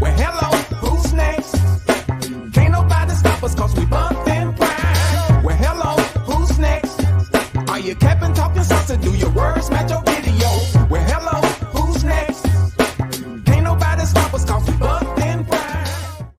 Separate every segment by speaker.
Speaker 1: Well, hello, who's next? Can't nobody stop us cause we bumpin' prime. Well, hello, who's next? Are you capping, talking sauce, do your words match your video? Well, hello, who's next? Can't nobody stop us cause we bumpin' prime.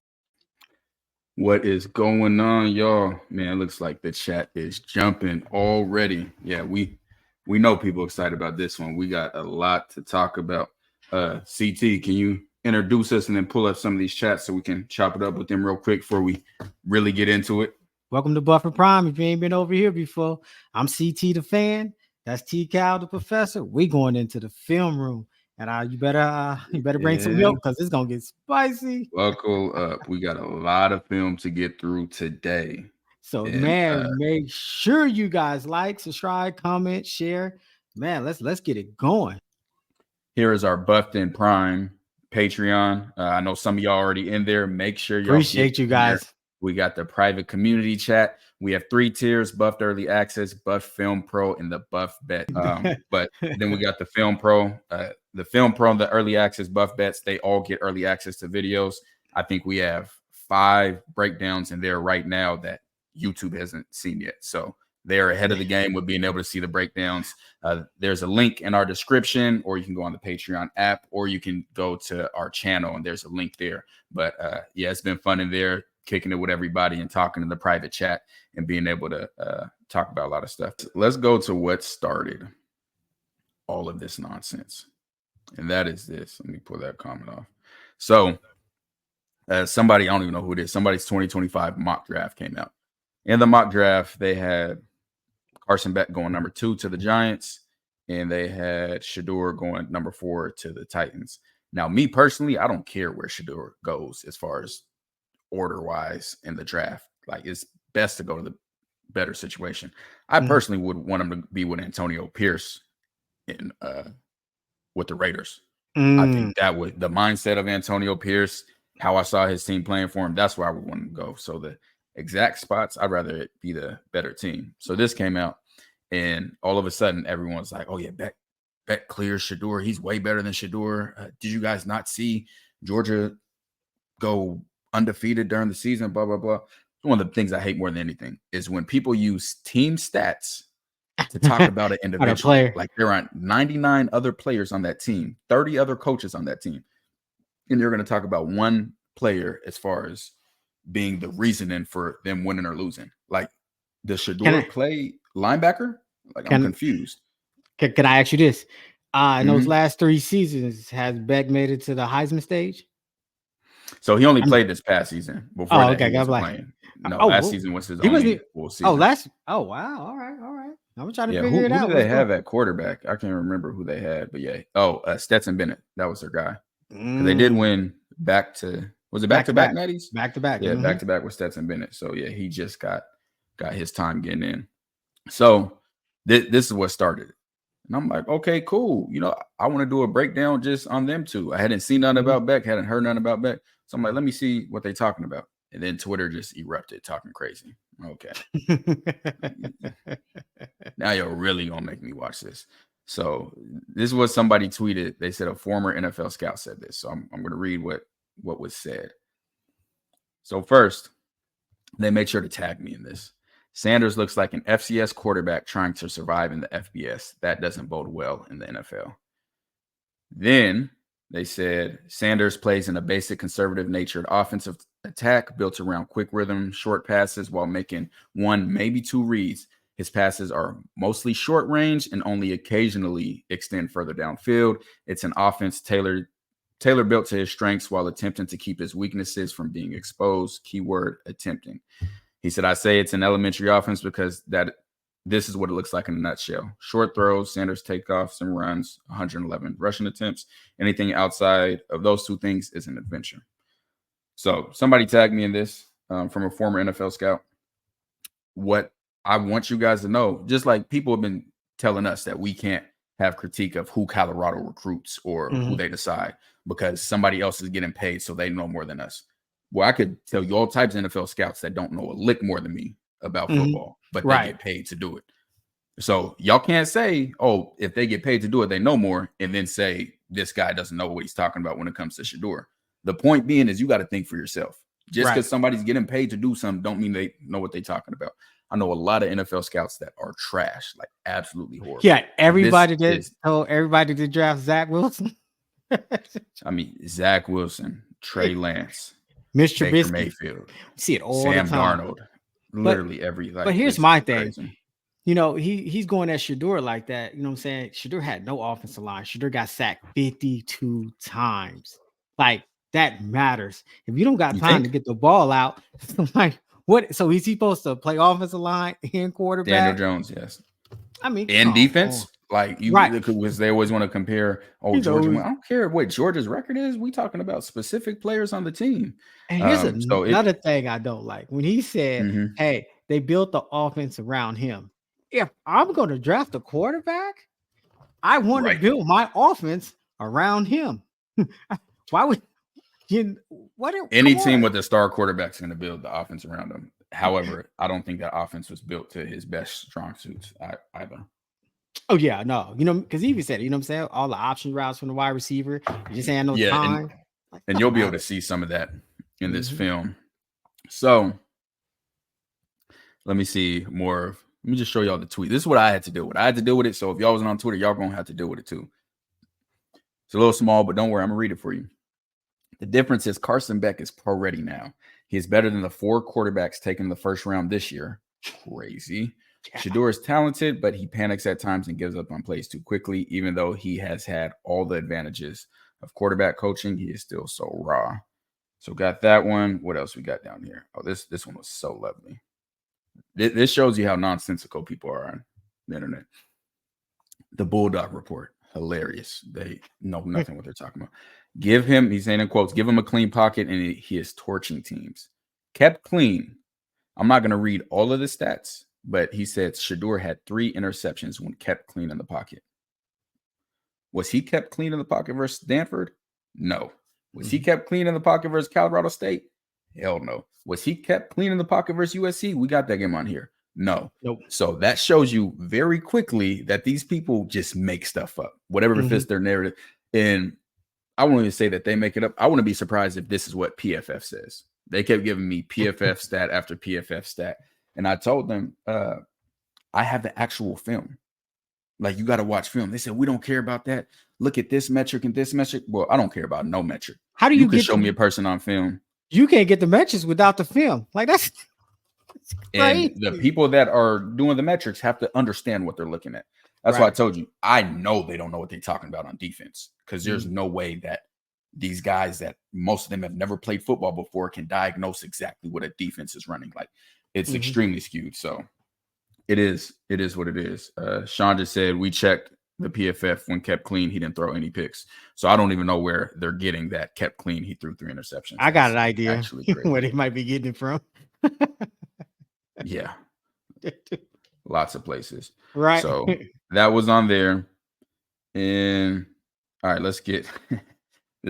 Speaker 2: What is going on, y'all? Man, it looks like the chat is jumping already. Yeah, we know people excited about this one. We got a lot to talk about. CT, can you introduce us and then pull up some of these chats so we can chop it up with them real quick before we really get into it?
Speaker 3: Welcome to Buffer Prime. If you ain't been over here before, I'm CT the fan. That's T Cal the professor. We going into the film room, and you better bring some milk because it's gonna get spicy.
Speaker 2: Buckle up. We got a lot of film to get through today.
Speaker 3: So make sure you guys like, subscribe, comment, share. Man, let's get it going.
Speaker 2: Here is our Buffed in Prime Patreon. I know some of y'all already in there. Make sure y'all
Speaker 3: appreciate you guys.
Speaker 2: There. We got the private community chat. We have 3 tiers: Buffed Early Access, Buffed Film Pro, and the Buff Bet. But then we got the Film Pro. The Film Pro and the Early Access Buff Bets, they all get early access to videos. I think we have 5 breakdowns in there right now that YouTube hasn't seen yet. So they're ahead of the game with being able to see the breakdowns. There's a link in our description, or you can go on the Patreon app, or you can go to our channel and there's a link there. But yeah, it's been fun in there, kicking it with everybody and talking in the private chat and being able to talk about a lot of stuff. Let's go to what started all of this nonsense. And that is this. Let me pull that comment off. So somebody, I don't even know who it is. Somebody's 2025 mock draft came out. In the mock draft, they had Carson Beck going number 2 to the Giants, and they had Shedeur going number 4 to the Titans. Now, me personally, I don't care where Shedeur goes as far as order-wise in the draft. Like, it's best to go to the better situation. I personally would want him to be with Antonio Pierce in with the Raiders. I think that would the mindset of Antonio Pierce, how I saw his team playing for him, that's where I would want him to go. So the exact spots, I'd rather it be the better team. So this came out, and all of a sudden, everyone's like, "Oh yeah, Beck clears Shedeur. He's way better than Shedeur. Did you guys not see Georgia go undefeated during the season?" Blah blah blah. One of the things I hate more than anything is when people use team stats to talk about an individual player. Like there aren't 99 other players on that team, 30 other coaches on that team, and you're going to talk about one player as far as being the reasoning for them winning or losing. Like, does Shedeur play linebacker? Like, I'm confused.
Speaker 3: Can I ask you this? In those last 3 seasons, has Beck made it to the Heisman stage?
Speaker 2: So he only played this past season. Before that,
Speaker 3: okay,
Speaker 2: he was playing. No, last season was his only full season.
Speaker 3: Wow. All right. I'm trying to figure it out.
Speaker 2: Who did they have at quarterback? I can't remember who they had, but yeah. Stetson Bennett. That was their guy. They did win back to. Was it back-to-back, Natties?
Speaker 3: Back-to-back.
Speaker 2: Yeah, back-to-back with Stetson Bennett. So, yeah, he just got his time getting in. So, this is what started. And I'm like, okay, cool. You know, I want to do a breakdown just on them two. I hadn't seen nothing about Beck, hadn't heard nothing about Beck. So, I'm like, let me see what they're talking about. And then Twitter just erupted, talking crazy. Okay. Now you're really going to make me watch this. So, this is what somebody tweeted. They said a former NFL scout said this. So, I'm going to read what was said. So first, they made sure to tag me in this. Sanders looks like an FCS quarterback trying to survive in the FBS. That doesn't bode well in the NFL. Then they said Sanders plays in a basic conservative natured offensive attack built around quick rhythm, short passes while making 1, maybe 2 reads. His passes are mostly short range and only occasionally extend further downfield. It's an offense Taylor built to his strengths while attempting to keep his weaknesses from being exposed. Keyword, attempting. He said, I say it's an elementary offense because this is what it looks like in a nutshell. Short throws, Sanders takeoffs and runs, 111 rushing attempts. Anything outside of those 2 things is an adventure. So somebody tagged me in this from a former NFL scout. What I want you guys to know, just like people have been telling us that we can't have critique of who Colorado recruits or who they decide because somebody else is getting paid so they know more than us. Well, I could tell you all types of NFL scouts that don't know a lick more than me about football, but they get paid to do it. So y'all can't say, oh, if they get paid to do it, they know more, and then say this guy doesn't know what he's talking about when it comes to Shedeur. The point being is you got to think for yourself. Just because
Speaker 3: Right.
Speaker 2: somebody's getting paid to do something don't mean they know what they're talking about. I know a lot of NFL scouts that are trash, like absolutely horrible.
Speaker 3: Yeah, everybody
Speaker 2: This is,
Speaker 3: told everybody to draft Zach Wilson.
Speaker 2: I mean, Zach Wilson, Trey Lance,
Speaker 3: Mr.
Speaker 2: Baker
Speaker 3: Trubisky.
Speaker 2: Mayfield,
Speaker 3: See it all
Speaker 2: Sam
Speaker 3: the time.
Speaker 2: Darnold, literally every like.
Speaker 3: But here's
Speaker 2: it's
Speaker 3: my thing.
Speaker 2: crazy.
Speaker 3: You know, he's going at Shedeur like that. You know what I'm saying? Shedeur had no offensive line. Shedeur got sacked 52 times. Like, that matters. If you don't got
Speaker 2: You
Speaker 3: time to
Speaker 2: think?
Speaker 3: get the ball out, like, what? So is he supposed to play offensive line and
Speaker 2: Daniel
Speaker 3: quarterback?
Speaker 2: Jones, yes.
Speaker 3: I mean,
Speaker 2: And
Speaker 3: come
Speaker 2: defense,
Speaker 3: on.
Speaker 2: like you,
Speaker 3: Right.
Speaker 2: because they always want to compare. Oh,
Speaker 3: He's
Speaker 2: Georgia.
Speaker 3: always-
Speaker 2: I don't care what Georgia's record is. We talking about specific players on the team.
Speaker 3: And here's
Speaker 2: So
Speaker 3: another thing I don't like. When he said,
Speaker 2: Mhm.
Speaker 3: hey, they built the offense around him. If I'm going to draft a quarterback, I want
Speaker 2: Right.
Speaker 3: to build my offense around him. Why would you? What?
Speaker 2: Any
Speaker 3: come
Speaker 2: team
Speaker 3: on.
Speaker 2: with a star quarterback is going to build the offense around him. However, I don't think that offense was built to his best strong suits either.
Speaker 3: Oh yeah, no, you know, because he even said, you know what I'm saying, all the option routes from the wide receiver, you just had no
Speaker 2: Yeah,
Speaker 3: time.
Speaker 2: and you'll be able to see some of that in this
Speaker 3: Mhm.
Speaker 2: film. So let me see more of. Let me just show y'all the tweet. This is what I had to deal with. I had to deal with it. So if y'all wasn't on Twitter, y'all gonna have to deal with it too. It's a little small, but don't worry, I'm gonna read it for you. The difference is Carson Beck is pro ready now. He is better than the 4 quarterbacks taken in the first round this year. Crazy.
Speaker 3: Yeah.
Speaker 2: Shedeur is talented, but he panics at times and gives up on plays too quickly. Even though he has had all the advantages of quarterback coaching, he is still so raw. So got that one. What else we got down here? Oh, this one was so lovely. This shows you how nonsensical people are on the internet. The Bulldog Report. Hilarious. They know nothing what they're talking about. Give him, he's saying in quotes, give him a clean pocket and he is torching teams. Kept clean. I'm not going to read all of the stats, but he said Shedeur had 3 interceptions when kept clean in the pocket. Was he kept clean in the pocket versus Stanford? No. Was he kept clean in the pocket versus Colorado State? Hell no. Was he kept clean in the pocket versus USC? We got that game on here. No.
Speaker 3: Nope.
Speaker 2: So that shows you very quickly that these people just make stuff up, whatever fits their narrative. And I won't even say that they make it up. I wouldn't be surprised if this is what PFF says. They kept giving me PFF stat after PFF stat. And I told them, I have the actual film. Like, you got to watch film. They said, we don't care about that. Look at this metric and this metric. Well, I don't care about no metric.
Speaker 3: How do
Speaker 2: You
Speaker 3: you
Speaker 2: can
Speaker 3: get
Speaker 2: show me a person on film.
Speaker 3: You can't get the metrics without the film. Like, that's
Speaker 2: And
Speaker 3: crazy.
Speaker 2: the people that are doing the metrics have to understand what they're looking at. That's why I told you, I know they don't know what they're talking about on defense, because there's no way that these guys that most of them have never played football before can diagnose exactly what a defense is running like. It's extremely skewed. So it is what it is. Sean just said we checked the PFF when kept clean. He didn't throw any picks. So I don't even know where they're getting that kept clean. He threw 3 interceptions.
Speaker 3: I got an idea
Speaker 2: Actually crazy.
Speaker 3: where they might be getting it from.
Speaker 2: Yeah. Lots of places.
Speaker 3: Right.
Speaker 2: So that was on there. And all right, let's get this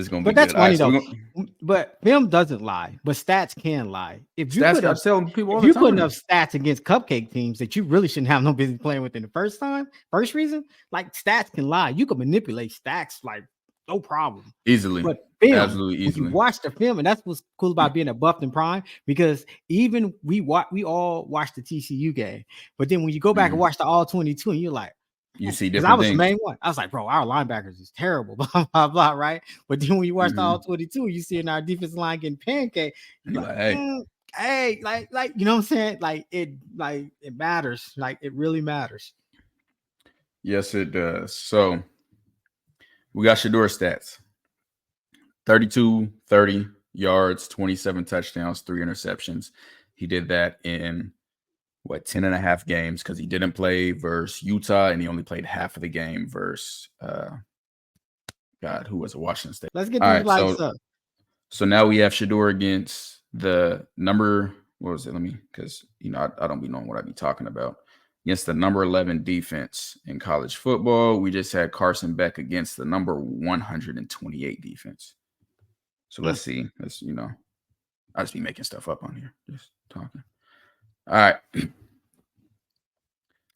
Speaker 2: is gonna be
Speaker 3: But that's
Speaker 2: good. All
Speaker 3: funny
Speaker 2: right,
Speaker 3: though. But film doesn't lie, but stats can lie. If you
Speaker 2: stats,
Speaker 3: put
Speaker 2: I
Speaker 3: up,
Speaker 2: tell people all
Speaker 3: if
Speaker 2: the
Speaker 3: you
Speaker 2: time.
Speaker 3: put enough stats against cupcake teams that you really shouldn't have no business playing with in the first reason, like, stats can lie. You can manipulate stats like no problem.
Speaker 2: Easily.
Speaker 3: But film,
Speaker 2: Absolutely
Speaker 3: when
Speaker 2: easily.
Speaker 3: you watch the film, and that's what's cool about being a buffed and prime, because even we all watched the TCU game, but then when you go back and watch the all 22, and you're like,
Speaker 2: You see
Speaker 3: because
Speaker 2: different
Speaker 3: I was
Speaker 2: things.
Speaker 3: the main one. I was like, bro, our linebackers is terrible, blah, blah, blah, right? But then when you watch the all 22, you see in our defensive line getting pancake. You're like, hey, like, you know what I'm saying? Like it matters. Like, it really matters.
Speaker 2: Yes, it does. So we got Shedeur stats. 32, 30 yards, 27 touchdowns, 3 interceptions. He did that in 10 and a half games, because he didn't play versus Utah and he only played half of the game versus who was it? Washington State.
Speaker 3: Let's get
Speaker 2: All
Speaker 3: these
Speaker 2: right,
Speaker 3: lights up.
Speaker 2: So now we have Shedeur against the number, what was it? Let me, because I don't be knowing what I be talking about. Against the number 11 defense in college football. We just had Carson Beck against the number 128 defense. So let's see. Let's, I just be making stuff up on here. Just talking. All right.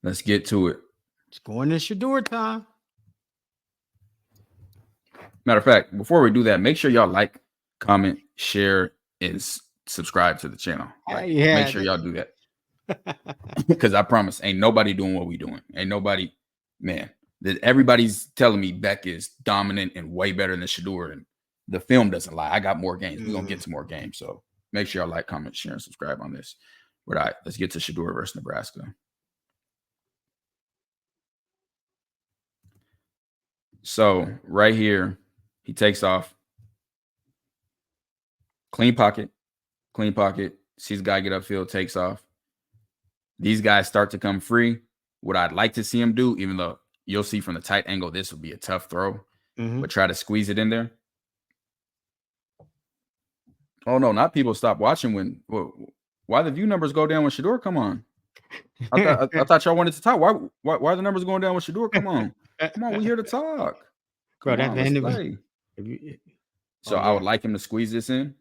Speaker 2: Let's get to it.
Speaker 3: It's going to Shedeur time.
Speaker 2: Matter of fact, before we do that, make sure y'all like comment, share, and subscribe to the channel. Like, make sure y'all do that. Because I promise, ain't nobody doing what we doing. Ain't nobody, man. Everybody's telling me Beck is dominant and way better than Shedeur, and the film doesn't lie. I got more games. We're gonna get to more games. So make sure y'all like, comment, share, and subscribe on this. But all right, let's get to Shedeur versus Nebraska. So right here, he takes off. Clean pocket. Sees the guy get upfield, takes off. These guys start to come free. What I'd like to see him do, even though you'll see from the tight angle, this would be a tough throw, but try to squeeze it in there. Oh, no, not people stop watching when why the view numbers go down when Shedeur come on. I thought y'all wanted to talk. Why are the numbers going down when Shedeur come on? Come on, we here to talk. Come on, let's play. So I would like him to squeeze this in.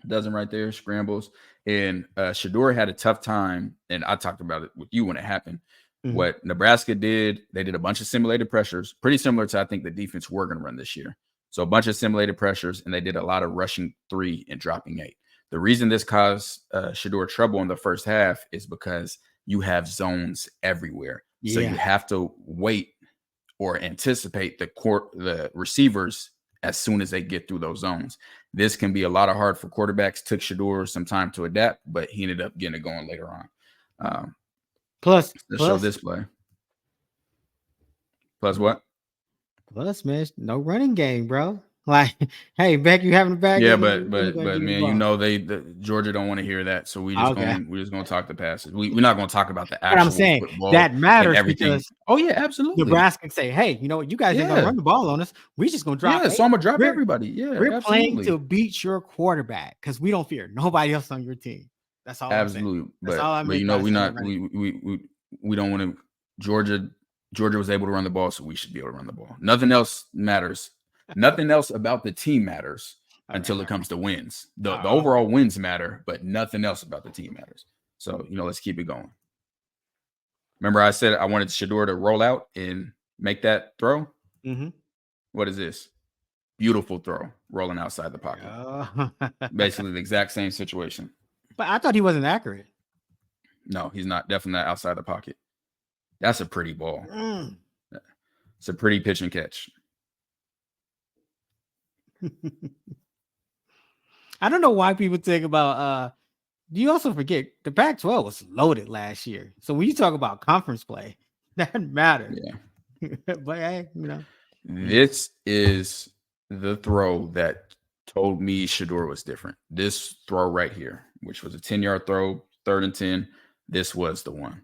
Speaker 2: Doesn't right there, scrambles. And Shedeur had a tough time, and I talked about it with you when it happened. What Nebraska did, they did a bunch of simulated pressures, pretty similar to I think the defense we're going to run this year. So a bunch of simulated pressures, and they did a lot of rushing 3 and dropping 8. The reason this caused Shedeur trouble in the first half is because you have zones everywhere. So you have to wait or anticipate the receivers as soon as they get through those zones. This can be a lot of hard for quarterbacks. Took Shedeur some time to adapt, but he ended up getting it going later on. Let's show this play. Plus what?
Speaker 3: Plus, man, no running game, bro. Like, hey, Beck, you having a bad
Speaker 2: game?
Speaker 3: Yeah,
Speaker 2: but man, you know Georgia don't want to hear that, so we're just gonna talk the passes. We're not gonna talk about the actual football.
Speaker 3: That matters
Speaker 2: everything. Because absolutely.
Speaker 3: Nebraska can say, hey, you know what, you guys ain't gonna run the ball on us. We just gonna drop.
Speaker 2: So I'm gonna drop everybody. Yeah,
Speaker 3: we're playing to beat your quarterback because we don't fear nobody else on your team. That's all.
Speaker 2: Absolutely. But you know, we don't want to. Georgia was able to run the ball, so we should be able to run the ball. Nothing else matters. Nothing else about the team matters until it comes to wins. The overall wins matter, but nothing else about the team matters. So, let's keep it going. Remember I said I wanted Shedeur to roll out and make that throw? What is this? Beautiful throw, rolling outside the pocket. Basically the exact same situation.
Speaker 3: But I thought he wasn't accurate.
Speaker 2: No, he's not. Definitely not outside the pocket. That's a pretty ball. It's a pretty pitch and catch.
Speaker 3: I don't know why people think about you also forget the Pac-12 was loaded last year. So when you talk about conference play, that matters.
Speaker 2: Yeah.
Speaker 3: But hey,
Speaker 2: this is the throw that told me Shedeur was different. This throw right here, which was a 10-yard throw, 3rd and 10. This was the one.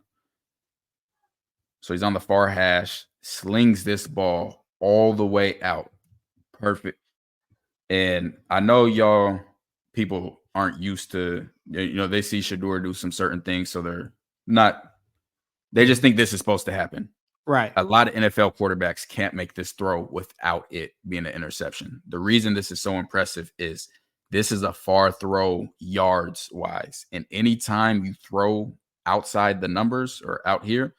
Speaker 2: So he's on the far hash, slings this ball all the way out. Perfect. And I know y'all people aren't used to, they see Shedeur do some certain things. So they just think this is supposed to happen.
Speaker 3: Right.
Speaker 2: A lot of NFL quarterbacks can't make this throw without it being an interception. The reason this is so impressive is this is a far throw yards wise. And anytime you throw outside the numbers or out here,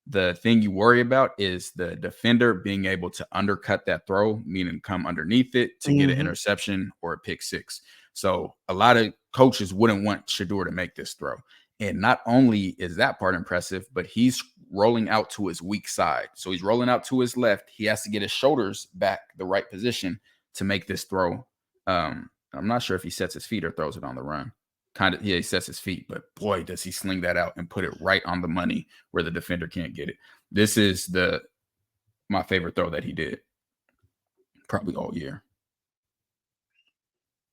Speaker 2: the thing you worry about is the defender being able to undercut that throw, meaning come underneath it to get an interception or a pick 6. So a lot of coaches wouldn't want Shedeur to make this throw. And not only is that part impressive, but he's rolling out to his weak side. So he's rolling out to his left. He has to get his shoulders back the right position to make this throw. I'm not sure if he sets his feet or throws it on the run. He sets his feet, but boy, does he sling that out and put it right on the money where the defender can't get it. This is my favorite throw that he did probably all year.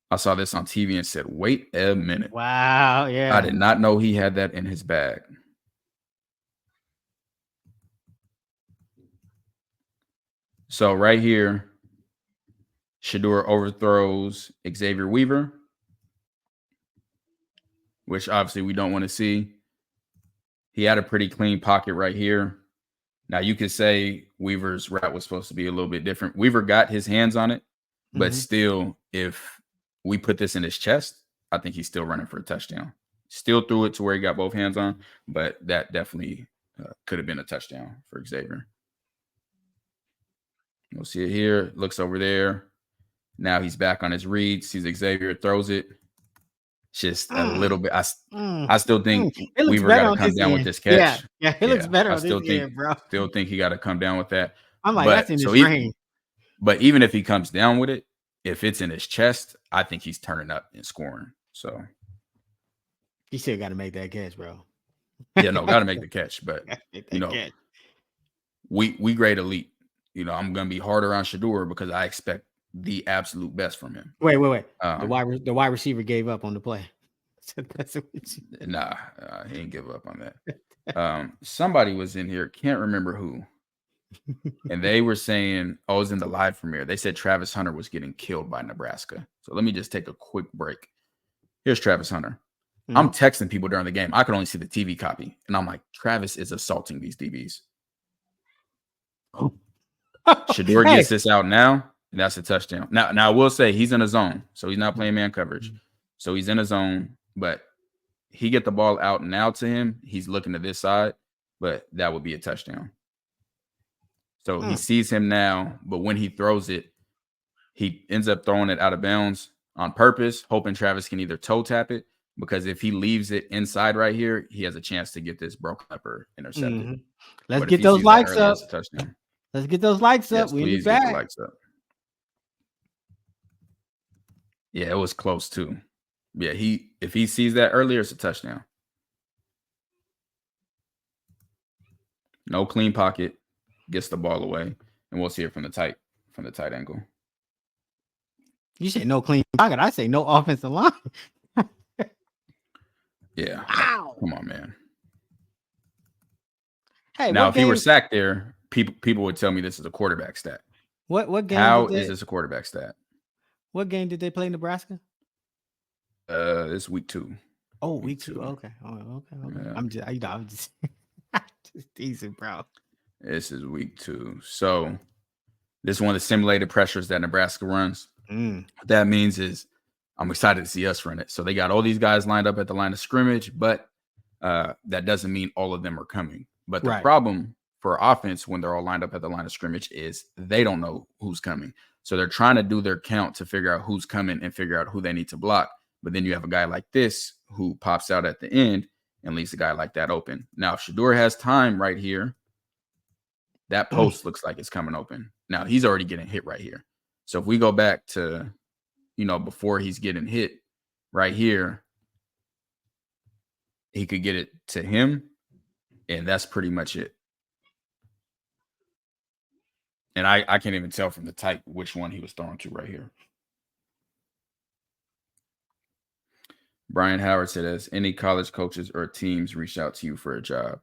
Speaker 2: I saw this on TV and said, wait a minute.
Speaker 3: Wow, yeah.
Speaker 2: I did not know he had that in his bag. So right here, Shedeur overthrows Xavier Weaver, which obviously we don't want to see. He had a pretty clean pocket right here. Now, you could say Weaver's route was supposed to be a little bit different. Weaver got his hands on it, but still, if we put this in his chest, I think he's still running for a touchdown. Still threw it to where he got both hands on, but that definitely could have been a touchdown for Xavier. You'll see it here. Looks over there. Now he's back on his read. Sees Xavier, throws it. Just a little bit. I still think
Speaker 3: It looks
Speaker 2: Weaver
Speaker 3: better
Speaker 2: got to
Speaker 3: on
Speaker 2: come
Speaker 3: this
Speaker 2: down with
Speaker 3: end.
Speaker 2: this catch.
Speaker 3: Yeah, it looks better
Speaker 2: I
Speaker 3: on this end, bro.
Speaker 2: still think he got to come down with that.
Speaker 3: I'm like, that's in his
Speaker 2: so
Speaker 3: range.
Speaker 2: But even if he comes down with it, if it's in his chest, I think he's turning up and scoring. So
Speaker 3: He still got to make that catch, bro.
Speaker 2: yeah, no, got to make the catch. But
Speaker 3: Catch.
Speaker 2: we grade elite. I'm gonna be harder on Shedeur because I expect the absolute best from him.
Speaker 3: Wait. The wide receiver gave up on the play.
Speaker 2: Nah, he didn't give up on that. Somebody was in here, can't remember who, and they were saying, "Oh, it was in the live premiere." They said Travis Hunter was getting killed by Nebraska. So let me just take a quick break. Here's Travis Hunter. Mm-hmm. I'm texting people during the game. I could only see the TV copy, and I'm like, Travis is assaulting these DBs. Shedeur gets this out now, and that's a touchdown. Now I will say he's in a zone, so he's not playing man coverage. So he's in a zone, but he get the ball out now to him. He's looking to this side, but that would be a touchdown. So he sees him now, but when he throws it, he ends up throwing it out of bounds on purpose, hoping Travis can either toe tap it, because if he leaves it inside right here, he has a chance to get this broken up or intercepted.
Speaker 3: Mm-hmm. Let's get those likes up.
Speaker 2: Touchdown.
Speaker 3: Let's get those likes up.
Speaker 2: Yes, please get the likes up. Yeah, it was close too. Yeah, if he sees that earlier, it's a touchdown. No clean pocket, gets the ball away, and we'll see it from the tight angle.
Speaker 3: You say no clean pocket. I say no offensive line.
Speaker 2: Yeah.
Speaker 3: Wow.
Speaker 2: Come on, man.
Speaker 3: Hey,
Speaker 2: now if he were sacked there, people would tell me this is a quarterback stat.
Speaker 3: What game?
Speaker 2: How is this a quarterback stat?
Speaker 3: What game did they play Nebraska?
Speaker 2: It's week 2.
Speaker 3: Oh, week 2. Okay. Oh, okay. Yeah. I'm just decent, bro.
Speaker 2: This is week 2. So this is one of the simulated pressures that Nebraska runs. What that means is I'm excited to see us run it. So they got all these guys lined up at the line of scrimmage, but that doesn't mean all of them are coming. But the problem for offense when they're all lined up at the line of scrimmage is they don't know who's coming. So they're trying to do their count to figure out who's coming and figure out who they need to block. But then you have a guy like this who pops out at the end and leaves a guy like that open. Now, if Shedeur has time right here, that post looks like it's coming open. Now, he's already getting hit right here. So if we go back to, before he's getting hit right here, he could get it to him, and that's pretty much it. And I can't even tell from the type which one he was throwing to right here. Brian Howard said, has any college coaches or teams reached out to you for a job?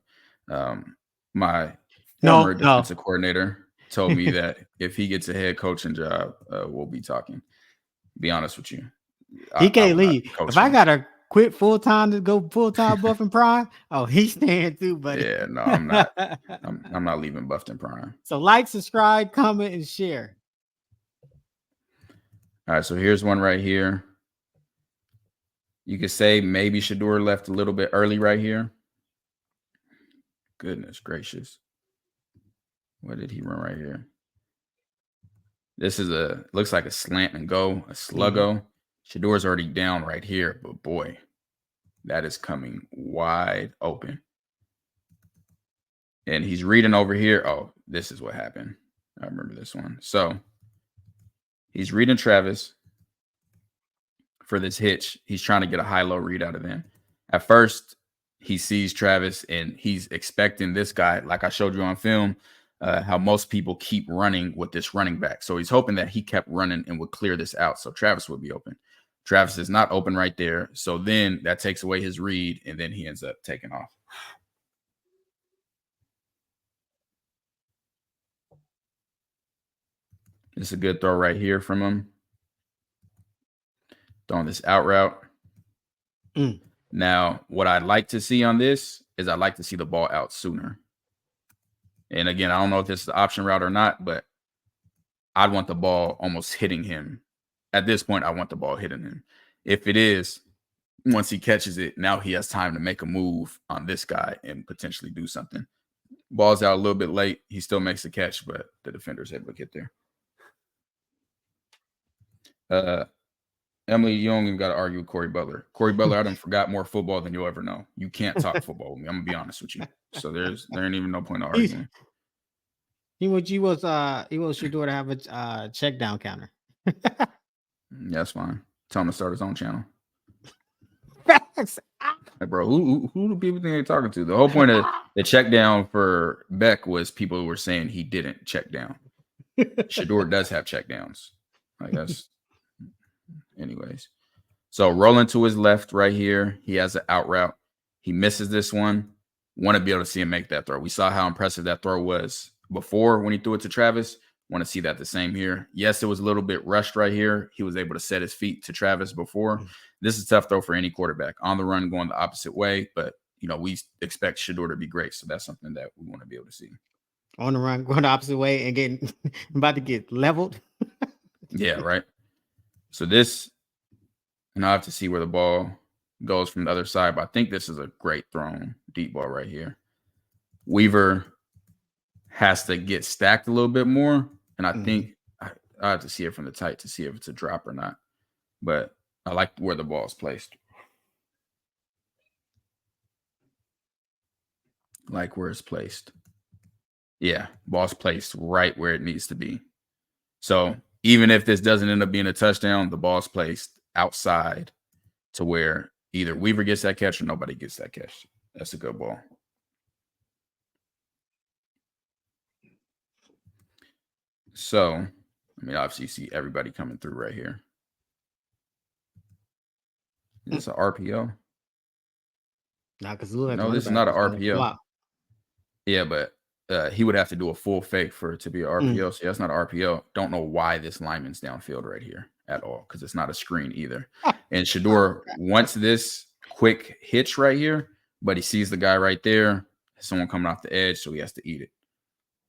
Speaker 2: My former defensive coordinator told me that if he gets a head coaching job, we'll be talking. Be honest with you.
Speaker 3: He can't leave. If I got to quit full-time to go full-time Buff and Prime, he's staying too, buddy.
Speaker 2: Yeah, no, I'm not. I'm not leaving Buffed and Prime.
Speaker 3: So like, subscribe, comment, and share.
Speaker 2: All right, so here's one right here. You could say maybe Shedeur left a little bit early right here. Goodness gracious. What did he run right here? This is looks like a slant and go, a sluggo. Shedeur's already down right here, but boy, that is coming wide open. And he's reading over here. Oh, this is what happened. I remember this one. So he's reading Travis for this hitch. He's trying to get a high-low read out of them. At first, he sees Travis, and he's expecting this guy, like I showed you on film, how most people keep running with this running back. So he's hoping that he kept running and would clear this out so Travis would be open. Travis is not open right there. So then that takes away his read, and then he ends up taking off. It's a good throw right here from him. Throwing this out route. Now, what I'd like to see on this is I'd like to see the ball out sooner. And again, I don't know if this is the option route or not, but I'd want the ball almost hitting him. At this point, I want the ball hitting him. If it is, once he catches it, now he has time to make a move on this guy and potentially do something. Ball's out a little bit late. He still makes the catch, but the defender's able to get there. Emily, you don't even got to argue with Corey Butler. Corey Butler, I done forgot more football than you'll ever know. You can't talk football with me. I'm gonna be honest with you. So there ain't even no point of arguing.
Speaker 3: He was Shedeur to have a check down counter.
Speaker 2: Yeah, that's fine. Tell him to start his own channel. Like, bro, who do people think they're talking to? The whole point of the check down for Beck was people who were saying he didn't check down. Shedeur does have check downs. I guess. Anyways. So rolling to his left right here. He has an out route. He misses this one. Want to be able to see him make that throw. We saw how impressive that throw was before when he threw it to Travis. Want to see that the same here. Yes, it was a little bit rushed right here. He was able to set his feet to Travis before. This is a tough throw for any quarterback. On the run, going the opposite way. But, we expect Shedeur to be great. So that's something that we want to be able to see.
Speaker 3: On the run, going the opposite way and getting about to get leveled.
Speaker 2: Yeah, right. So this, and I have to see where the ball goes from the other side, but I think this is a great thrown deep ball right here. Weaver has to get stacked a little bit more, and I think I have to see it from the tight to see if it's a drop or not. But I like where the ball is placed. Like where it's placed. Yeah, ball's placed right where it needs to be. So even if this doesn't end up being a touchdown, the ball's placed outside to where either Weaver gets that catch or nobody gets that catch. That's a good ball. So, obviously you see everybody coming through right here. Is this an RPO?
Speaker 3: Nah, because
Speaker 2: no, this is not an RPO. Yeah, but he would have to do a full fake for it to be an RPO. So that's not an RPO. Don't know why this lineman's downfield right here at all, because it's not a screen either. And Shedeur wants this quick hitch right here, but he sees the guy right there, someone coming off the edge, so he has to eat it.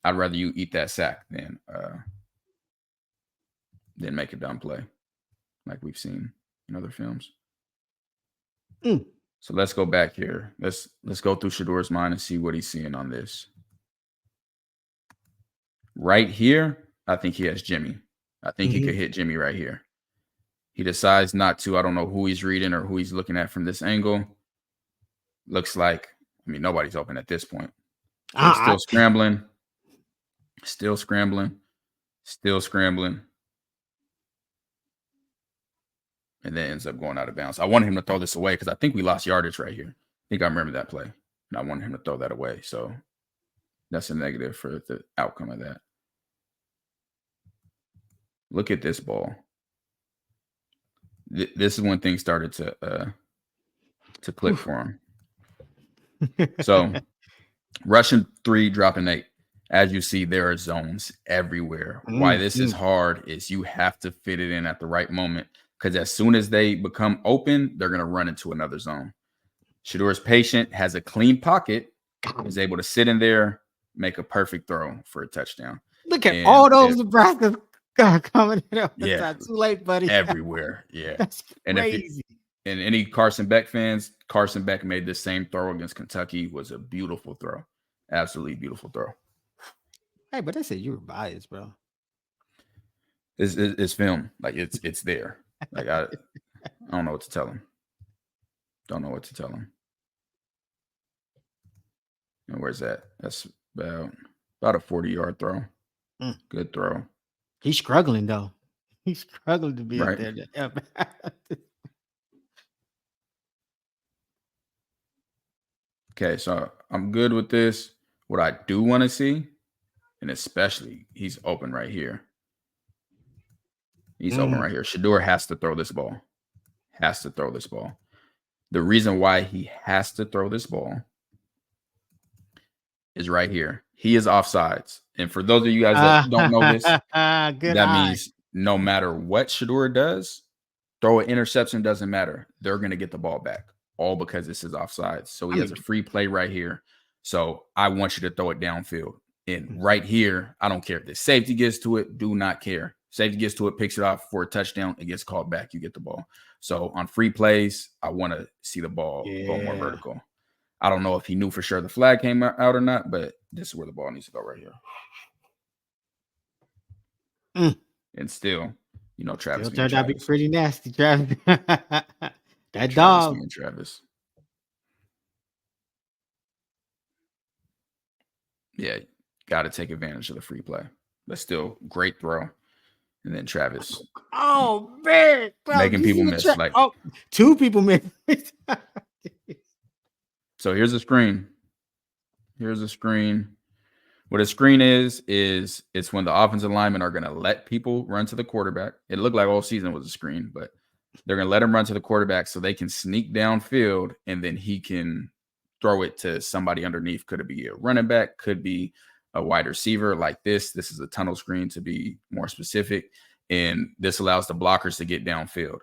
Speaker 2: I'd rather you eat that sack than make a dumb play, like we've seen in other films. So let's go back here. Let's go through Shedeur's mind and see what he's seeing on this. Right here, I think he has Jimmy. I think he could hit Jimmy right here. He decides not to. I don't know who he's reading or who he's looking at from this angle. Looks like, nobody's open at this point. He's still scrambling. Still scrambling. Still scrambling. And then ends up going out of bounds. I wanted him to throw this away because I think we lost yardage right here. I think I remember that play. And I wanted him to throw that away. So that's a negative for the outcome of that. Look at this ball. This is when things started to click for him. So rushing 3, dropping 8. As you see, there are zones everywhere. Why this is hard is you have to fit it in at the right moment, because as soon as they become open, they're going to run into another zone. Shedeur's patient, has a clean pocket, is able to sit in there, make a perfect throw for a touchdown.
Speaker 3: Look at all those Nebraska coming in. It's not too late, buddy.
Speaker 2: Everywhere. Yeah.
Speaker 3: That's crazy.
Speaker 2: And any Carson Beck fans, Carson Beck made the same throw against Kentucky. It was a beautiful throw. Absolutely beautiful throw.
Speaker 3: Hey, but they said you were biased, bro.
Speaker 2: It's film. Like it's there. Like I don't know what to tell him. Don't know what to tell him. And where's that? That's about a 40-yard throw. Good throw.
Speaker 3: He's struggling though. He's struggling to be up there.
Speaker 2: Okay, so I'm good with this. What I do want to see, and especially he's open right here. He's open right here. Shedeur has to throw this ball. Has to throw this ball. The reason why he has to throw this ball is right here. He is offsides. And for those of you guys that don't know this, that means no matter what Shedeur does, throw an interception, doesn't matter. They're going to get the ball back. All because this is offsides. So he has a free play right here. So I want you to throw it downfield. And right here, I don't care if the safety gets to it. Do not care. Safety gets to it, picks it off for a touchdown. It gets called back. You get the ball. So on free plays, I want to see the ball go more vertical. I don't know if he knew for sure the flag came out or not, but this is where the ball needs to go right here. And still, You know, Travis
Speaker 3: Still
Speaker 2: being
Speaker 3: turned out to be
Speaker 2: Travis.
Speaker 3: pretty nasty, Travis. That
Speaker 2: Travis
Speaker 3: dog.
Speaker 2: being Travis. Yeah, got to take advantage of the free play. But still, great throw. And then Travis
Speaker 3: Oh man, bro,
Speaker 2: making
Speaker 3: you see
Speaker 2: people
Speaker 3: what
Speaker 2: miss. Like,
Speaker 3: two people missed.
Speaker 2: so here's a screen. Here's a screen. What a screen is it's when the offensive linemen are going to let people run to the quarterback. It looked like all season was a screen, but they're going to let him run to the quarterback so they can sneak downfield, and then he can throw it to somebody underneath. Could it be a running back? Could be a wide receiver like this. This is a tunnel screen to be more specific, and this allows the blockers to get downfield.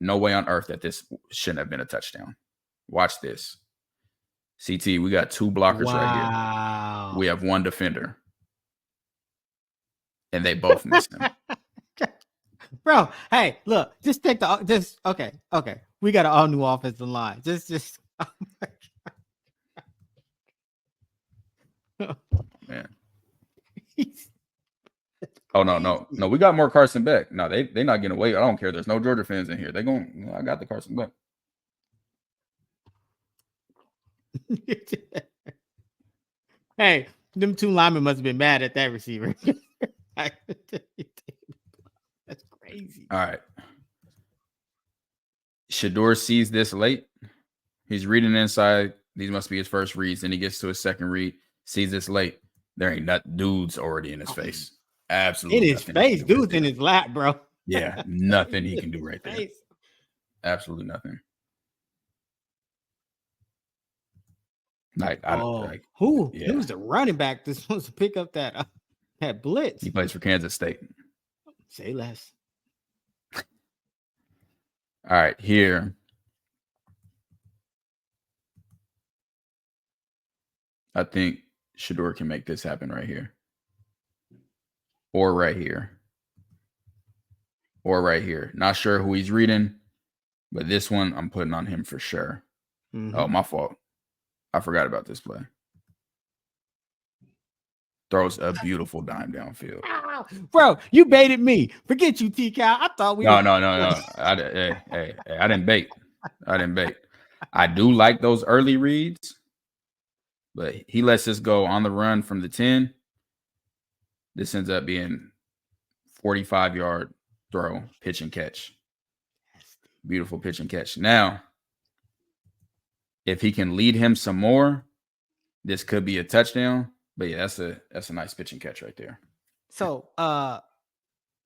Speaker 2: No way on earth that this shouldn't have been a touchdown. Watch this. CT, we got two blockers right here.
Speaker 3: Wow.
Speaker 2: We have one defender. And they both missed him.
Speaker 3: Bro, hey, look, just take okay. We got an all new offensive line. Just oh my God.
Speaker 2: Man. Oh no. We got more Carson Beck. No, they not getting away. I don't care. There's no Georgia fans in here. They going, I got the Carson Beck.
Speaker 3: Hey, them two linemen must have been mad at that receiver. That's crazy.
Speaker 2: All right. Shedeur sees this late. He's reading inside. These must be his first reads. Then he gets to his second read, sees this late. There ain't not dudes already in his face. Absolutely.
Speaker 3: In his face. Dude's in his lap, bro.
Speaker 2: Yeah, nothing he can do right there. Absolutely nothing.
Speaker 3: Who? Yeah. Who's the running back that's supposed to pick up that blitz?
Speaker 2: He plays for Kansas State.
Speaker 3: Say less.
Speaker 2: All right, here. I think Shedeur can make this happen right here. Or right here. Or right here. Not sure who he's reading, but this one I'm putting on him for sure. Mm-hmm. Oh, my fault. I forgot about this play. Throws a beautiful dime downfield.
Speaker 3: Bro, you baited me. Forget you, T-Cal. I thought we
Speaker 2: No. I didn't bait. I do like those early reads, but he lets this go on the run from the 10. This ends up being 45-yard throw, pitch and catch. Beautiful pitch and catch. Now, if he can lead him some more, this could be a touchdown. But yeah, that's a nice pitch and catch right there.
Speaker 3: So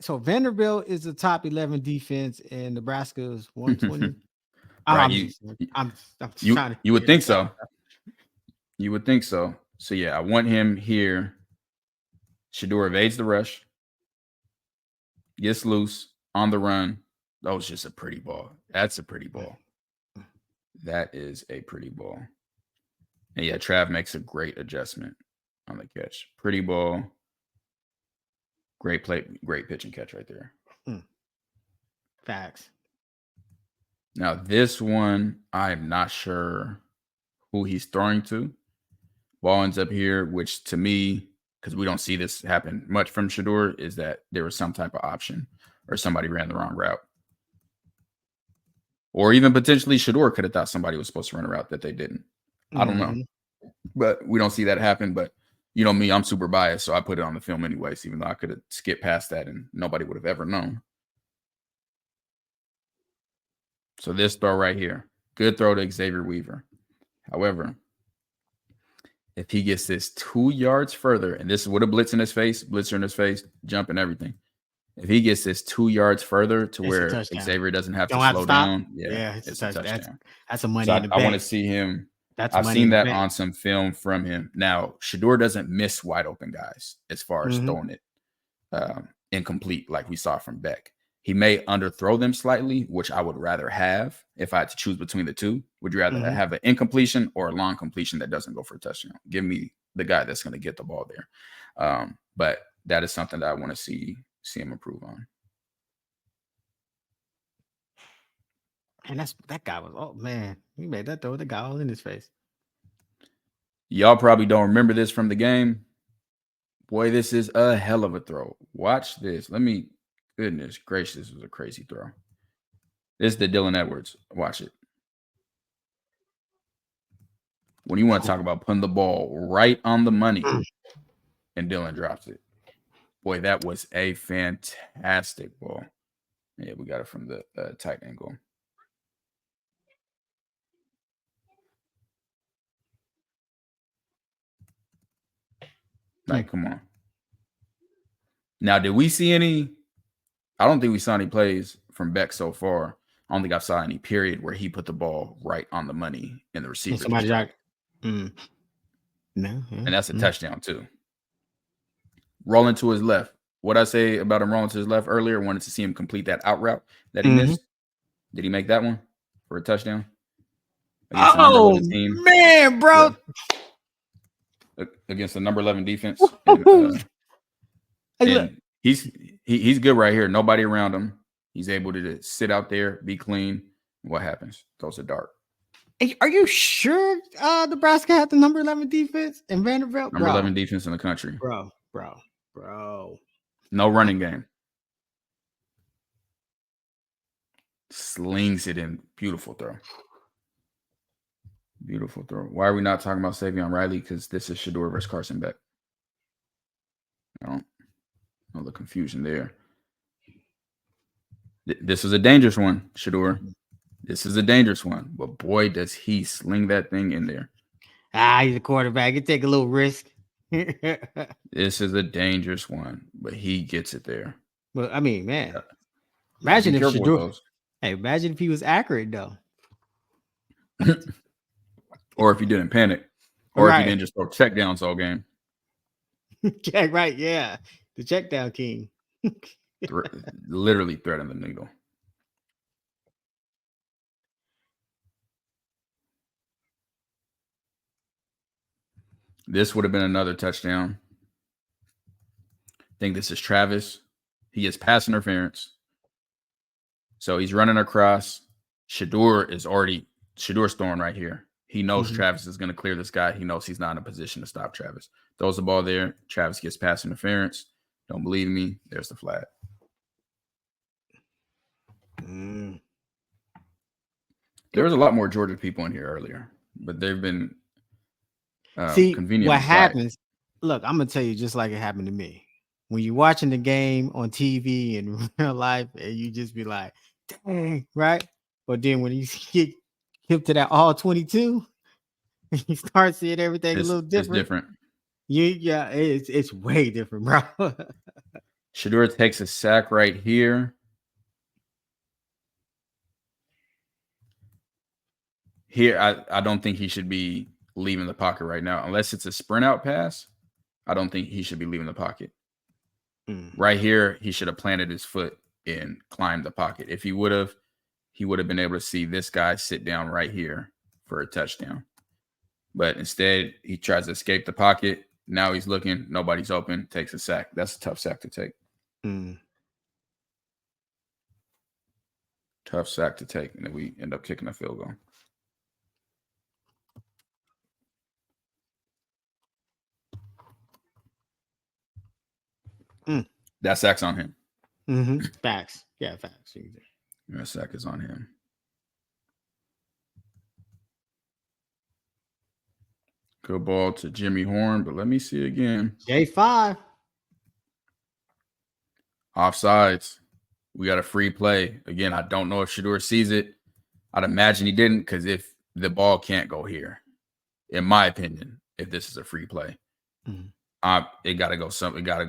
Speaker 3: Vanderbilt is the top 11 defense, and Nebraska is 120.
Speaker 2: Right,
Speaker 3: I'm trying to.
Speaker 2: You would think so. You would think so. So yeah, I want him here. Shedeur evades the rush, gets loose on the run. That was just a pretty ball. That's a pretty ball. That is a pretty ball. And yeah, Trav makes a great adjustment on the catch. Pretty ball. Great play, great pitch and catch right there.
Speaker 3: Facts.
Speaker 2: Now, this one, I'm not sure who he's throwing to. Ball ends up here, which to me, because we don't see this happen much from Shedeur, is that there was some type of option or somebody ran the wrong route. Or even potentially Shedeur could have thought somebody was supposed to run a route that they didn't. I don't know. But we don't see that happen. But you know me, I'm super biased, so I put it on the film anyways, even though I could have skipped past that and nobody would have ever known. So this throw right here, good throw to Xavier Weaver. However, if he gets this 2 yards further, and this is with a blitzer in his face, jump and everything. If he gets this 2 yards further to where Xavier doesn't have to slow down, it's a touchdown.
Speaker 3: That's a money
Speaker 2: so
Speaker 3: in the bank.
Speaker 2: I want to see him. I've seen that on some film from him. Now, Shedeur doesn't miss wide open guys as far as throwing it incomplete like we saw from Beck. He may underthrow them slightly, which I would rather have if I had to choose between the two. Would you rather have an incompletion or a long completion that doesn't go for a touchdown? Give me the guy that's going to get the ball there. But that is something that I want to see him improve on.
Speaker 3: And that guy was, oh man, he made that throw. The guy all in his face.
Speaker 2: Y'all probably don't remember this from the game. Boy, this is a hell of a throw. Watch this. Let me Goodness gracious, this was a crazy throw. This is the Dylan Edwards. Watch it. When you want to talk about putting the ball right on the money, and Dylan drops it. Boy, that was a fantastic ball. Yeah, we got it from the tight angle. Like, come on. Now, did we see any? I don't think we saw any plays from Beck so far. I don't think I saw any period where he put the ball right on the money and the receiver.
Speaker 3: Somebody dropped. No,
Speaker 2: and that's a touchdown too. Rolling to his left. What I say about him rolling to his left earlier, wanted to see him complete that out route that he missed. Did he make that one for a touchdown?
Speaker 3: Against the number 11 team? Man, bro.
Speaker 2: Against the number 11 defense. And he's good right here. Nobody around him. He's able to sit out there, be clean. What happens? Throws a dart.
Speaker 3: Are you sure Nebraska had the number 11 defense in Vanderbilt?
Speaker 2: Number 11 defense in the country.
Speaker 3: Bro.
Speaker 2: No running game. Slings it in. Beautiful throw. Beautiful throw. Why are we not talking about Savion Riley? Because this is Shedeur versus Carson Beck. I don't know the confusion there. This is a dangerous one, Shedeur. This is a dangerous one. But boy, does he sling that thing in there.
Speaker 3: He's a quarterback. He take a little risk.
Speaker 2: This is a dangerous one, but he gets it there.
Speaker 3: Well, I mean, man. Imagine if Shedeur. Hey, imagine if he was accurate, though.
Speaker 2: Or if he didn't panic. Or if he didn't just throw check downs all game.
Speaker 3: Right, yeah. The check down king.
Speaker 2: Literally threading the needle. This would have been another touchdown. I think this is Travis. He gets pass interference. So he's running across. Shedeur's throwing right here. He knows Travis is going to clear this guy. He knows he's not in a position to stop Travis. Throws the ball there. Travis gets pass interference. Don't believe me? There's the flag. There was a lot more Georgia people in here earlier, but they've been convenient.
Speaker 3: What happens? Look, I'm gonna tell you just like it happened to me. When you're watching the game on TV in real life, and you just be like, "Dang!" Right? But then when you get hip to that all 22, you start seeing everything a little different.
Speaker 2: It's different.
Speaker 3: It's way different, bro.
Speaker 2: Shedeur takes a sack right here. Here, I don't think he should be leaving the pocket right now. Unless it's a sprint out pass, I don't think he should be leaving the pocket. Right here, he should have planted his foot and climbed the pocket. If he would have been able to see this guy sit down right here for a touchdown. But instead, he tries to escape the pocket. Now he's looking. Nobody's open. Takes a sack. That's a tough sack to take. Tough sack to take. And then we end up kicking a field goal. That sack's on him.
Speaker 3: Facts. Yeah, facts.
Speaker 2: That sack is on him. Good ball to Jimmy Horn, but let me see again.
Speaker 3: J5.
Speaker 2: Offsides. We got a free play. Again, I don't know if Shedeur sees it. I'd imagine he didn't, because if the ball can't go here, in my opinion, if this is a free play, it got to go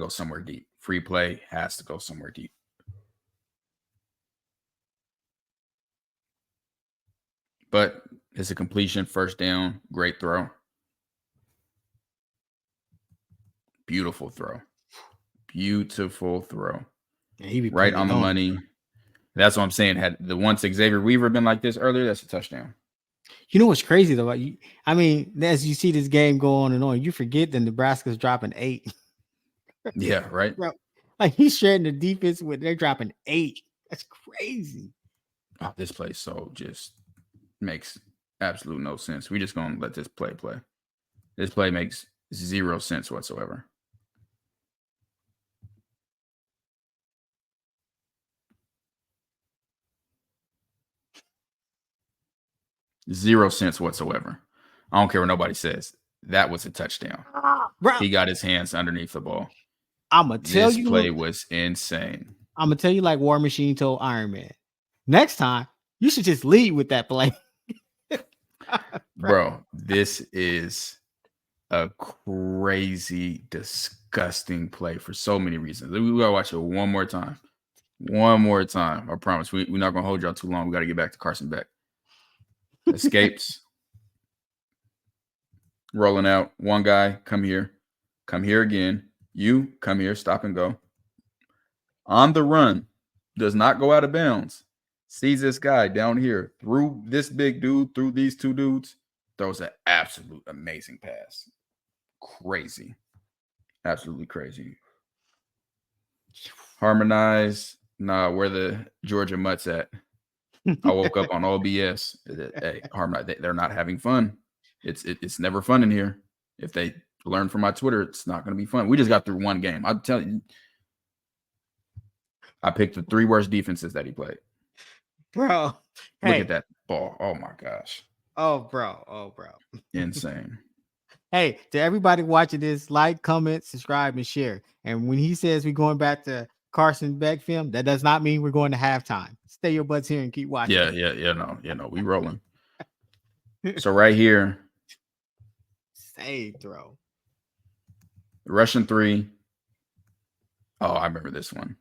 Speaker 2: somewhere deep. Free play has to go somewhere deep. But it's a completion, first down, great throw. Beautiful throw. Beautiful throw. Right on the money. That's what I'm saying. Had the once Xavier Weaver been like this earlier, that's a touchdown.
Speaker 3: You know what's crazy though? I mean, as you see this game go on and on, you forget that Nebraska's dropping 8.
Speaker 2: Yeah, right.
Speaker 3: Bro, like he's sharing the defense with they're dropping 8. That's crazy.
Speaker 2: Oh, this play so just makes absolute no sense. We just gonna let this play. This play makes 0 sense whatsoever. 0 sense whatsoever. I don't care what nobody says. That was a touchdown.
Speaker 3: Bro,
Speaker 2: He got his hands underneath the ball.
Speaker 3: I'm gonna tell
Speaker 2: This
Speaker 3: you.
Speaker 2: play was insane.
Speaker 3: I'm gonna tell you like War Machine told Iron Man. Next time, you should just lead with that play.
Speaker 2: Bro, this is a crazy, disgusting play for so many reasons. We gotta watch it one more time. One more time. I promise. We're not gonna hold y'all too long. We gotta get back to Carson Beck. Escapes. Rolling out. One guy, come here. Come here again. You come here, stop and go. On the run, does not go out of bounds. Sees this guy down here through this big dude, through these two dudes. Throws an absolute amazing pass. Crazy. Absolutely crazy. Harmonize. Nah, where the Georgia Mutts at? I woke up on all BS. Hey, Harmonize, they're not having fun. It's never fun in here. If they learn from my Twitter, it's not going to be fun. We just got through one game. I'm telling you. I picked the 3 worst defenses that he played.
Speaker 3: Bro.
Speaker 2: Look at that ball. Oh, my gosh.
Speaker 3: Oh, bro.
Speaker 2: Insane.
Speaker 3: Hey, to everybody watching this, like, comment, subscribe, and share. And when he says we're going back to Carson Beck film, that does not mean we're going to halftime. Stay your butts here and keep watching.
Speaker 2: No, we rolling. So right here.
Speaker 3: Say throw.
Speaker 2: Russian 3. Oh, I remember this one.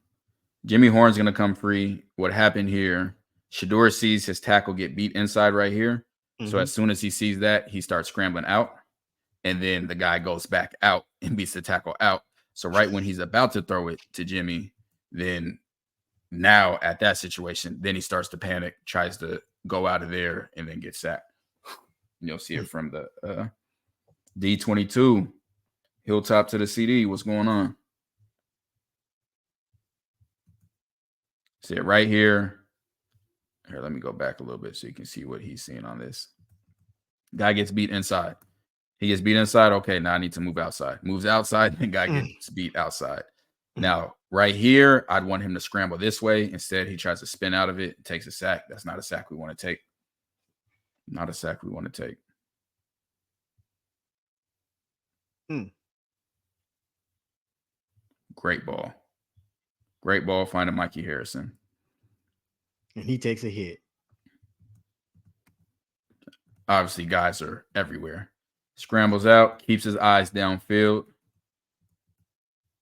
Speaker 2: Jimmy Horn's going to come free. What happened here, Shedeur sees his tackle get beat inside right here. So as soon as he sees that, he starts scrambling out. And then the guy goes back out and beats the tackle out. So right when he's about to throw it to Jimmy, then now at that situation, then he starts to panic, tries to go out of there, and then gets sacked. You'll see it from the D22. Hilltop to the CD. What's going on? See it right here. Here, let me go back a little bit so you can see what he's seeing on this. Guy gets beat inside. He gets beat inside. Okay, now I need to move outside. Moves outside, and guy gets beat outside. Now, right here, I'd want him to scramble this way. Instead, he tries to spin out of it, takes a sack. That's not a sack we want to take. Not a sack we want to take. Great ball. Great ball finding Mikey Harrison.
Speaker 3: And he takes a hit.
Speaker 2: Obviously, guys are everywhere. Scrambles out, keeps his eyes downfield.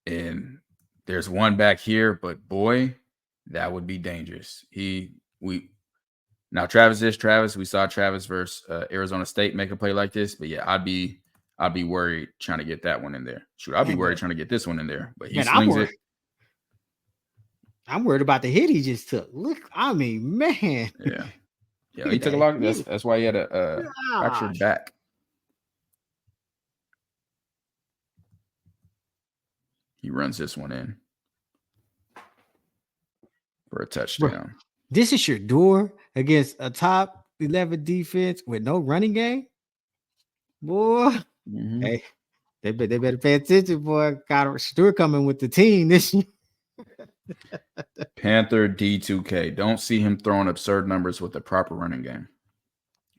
Speaker 2: And there's one back here, but boy, that would be dangerous. Now Travis is Travis. We saw Travis versus Arizona State make a play like this, but yeah, I'd be worried trying to get that one in there. Shoot, I'd be worried trying to get this one in there, but he slings it.
Speaker 3: I'm worried about the hit he just took. Look, I mean, man.
Speaker 2: Yeah, he took a lot. That's why he had a fractured back. He runs this one in for a touchdown.
Speaker 3: Bro, this is Shedeur against a top 11 defense with no running game. Boy, hey, they better pay attention, boy. Got Shedeur coming with the team this year.
Speaker 2: Panther D2K. Don't see him throwing absurd numbers with the proper running game.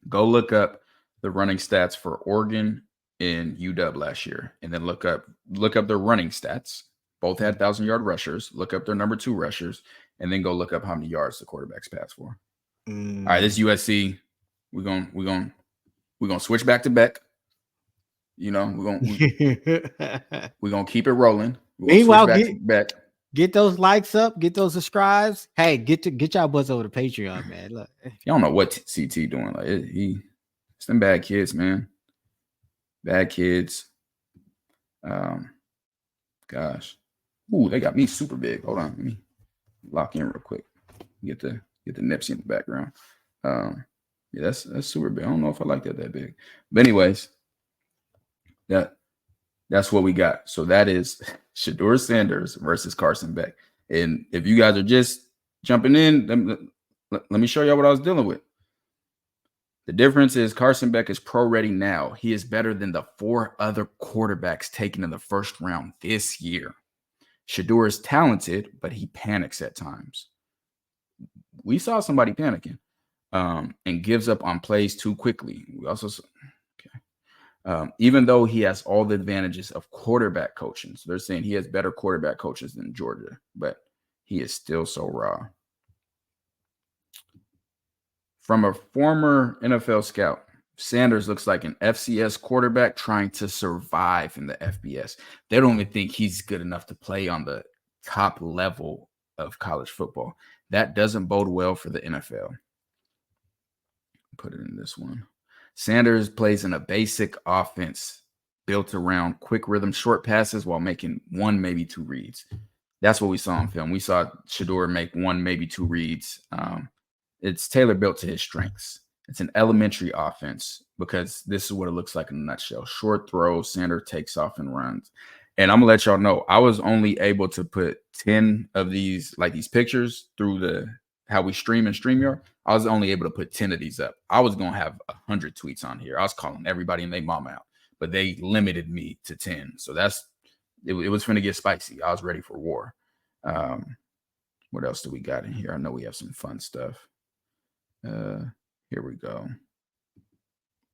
Speaker 2: Go look up the running stats for Oregon and UW last year, and then look up their running stats. Both had 1,000-yard rushers. Look up their number 2 rushers, and then go look up how many yards the quarterbacks pass for. All right, this is USC. We're gonna switch back to Beck. You know, we're gonna keep it rolling.
Speaker 3: Meanwhile, get those likes up, get those subscribes. Hey, get y'all butts over to Patreon, man. Look,
Speaker 2: y'all don't know what CT doing. Like it's them bad kids, man. Bad kids. Gosh. Ooh, they got me super big. Hold on, let me lock in real quick. Get the Nipsey in the background. Yeah, that's super big. I don't know if I like that big. But anyways, that's what we got. So that is Shedeur Sanders versus Carson Beck. And if you guys are just jumping in, let me show y'all what I was dealing with. The difference is Carson Beck is pro ready now. He is better than the 4 other quarterbacks taken in the first round this year. Shedeur is talented, but he panics at times. We saw somebody panicking. and gives up on plays too quickly. We also even though he has all the advantages of quarterback coaching. So they're saying he has better quarterback coaches than Georgia, but he is still so raw. From a former NFL scout, Sanders looks like an FCS quarterback trying to survive in the FBS. They don't even think he's good enough to play on the top level of college football. That doesn't bode well for the NFL. Put it in this one. Sanders plays in a basic offense built around quick rhythm short passes while making one, maybe two reads. That's what we saw in film. We saw Shedeur make one, maybe two reads. It's tailor built to his strengths. It's an elementary offense because this is what it looks like in a nutshell. Short throws, Sanders takes off and runs. And I'm gonna let y'all know, I was only able to put 10 of these, like these pictures through how we stream in StreamYard. I was only able to put 10 of these up. I was gonna have 100 tweets on here. I was calling everybody and their mom out, but they limited me to 10. So it was gonna get spicy. I was ready for war. What else do we got in here? I know we have some fun stuff. Here we go.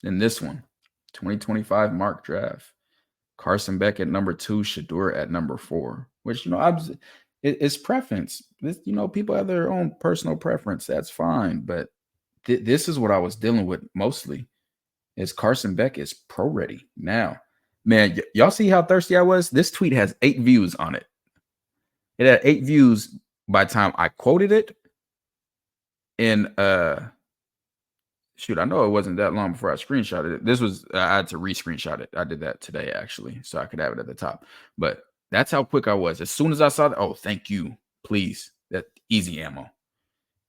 Speaker 2: In this one, 2025 mock draft. Carson Beck at number 2, Shedeur at number 4, which, it's preference. People have their own personal preference. That's fine. But this is what I was dealing with mostly is Carson Beck is pro ready. Now, man, y'all see how thirsty I was? This tweet has 8 views on it. It had 8 views by the time I quoted it. And shoot, I know it wasn't that long before I screenshotted it. I had to re-screenshot it. I did that today, actually, so I could have it at the top. But that's how quick I was. As soon as I saw that, oh, thank you, please. That easy ammo.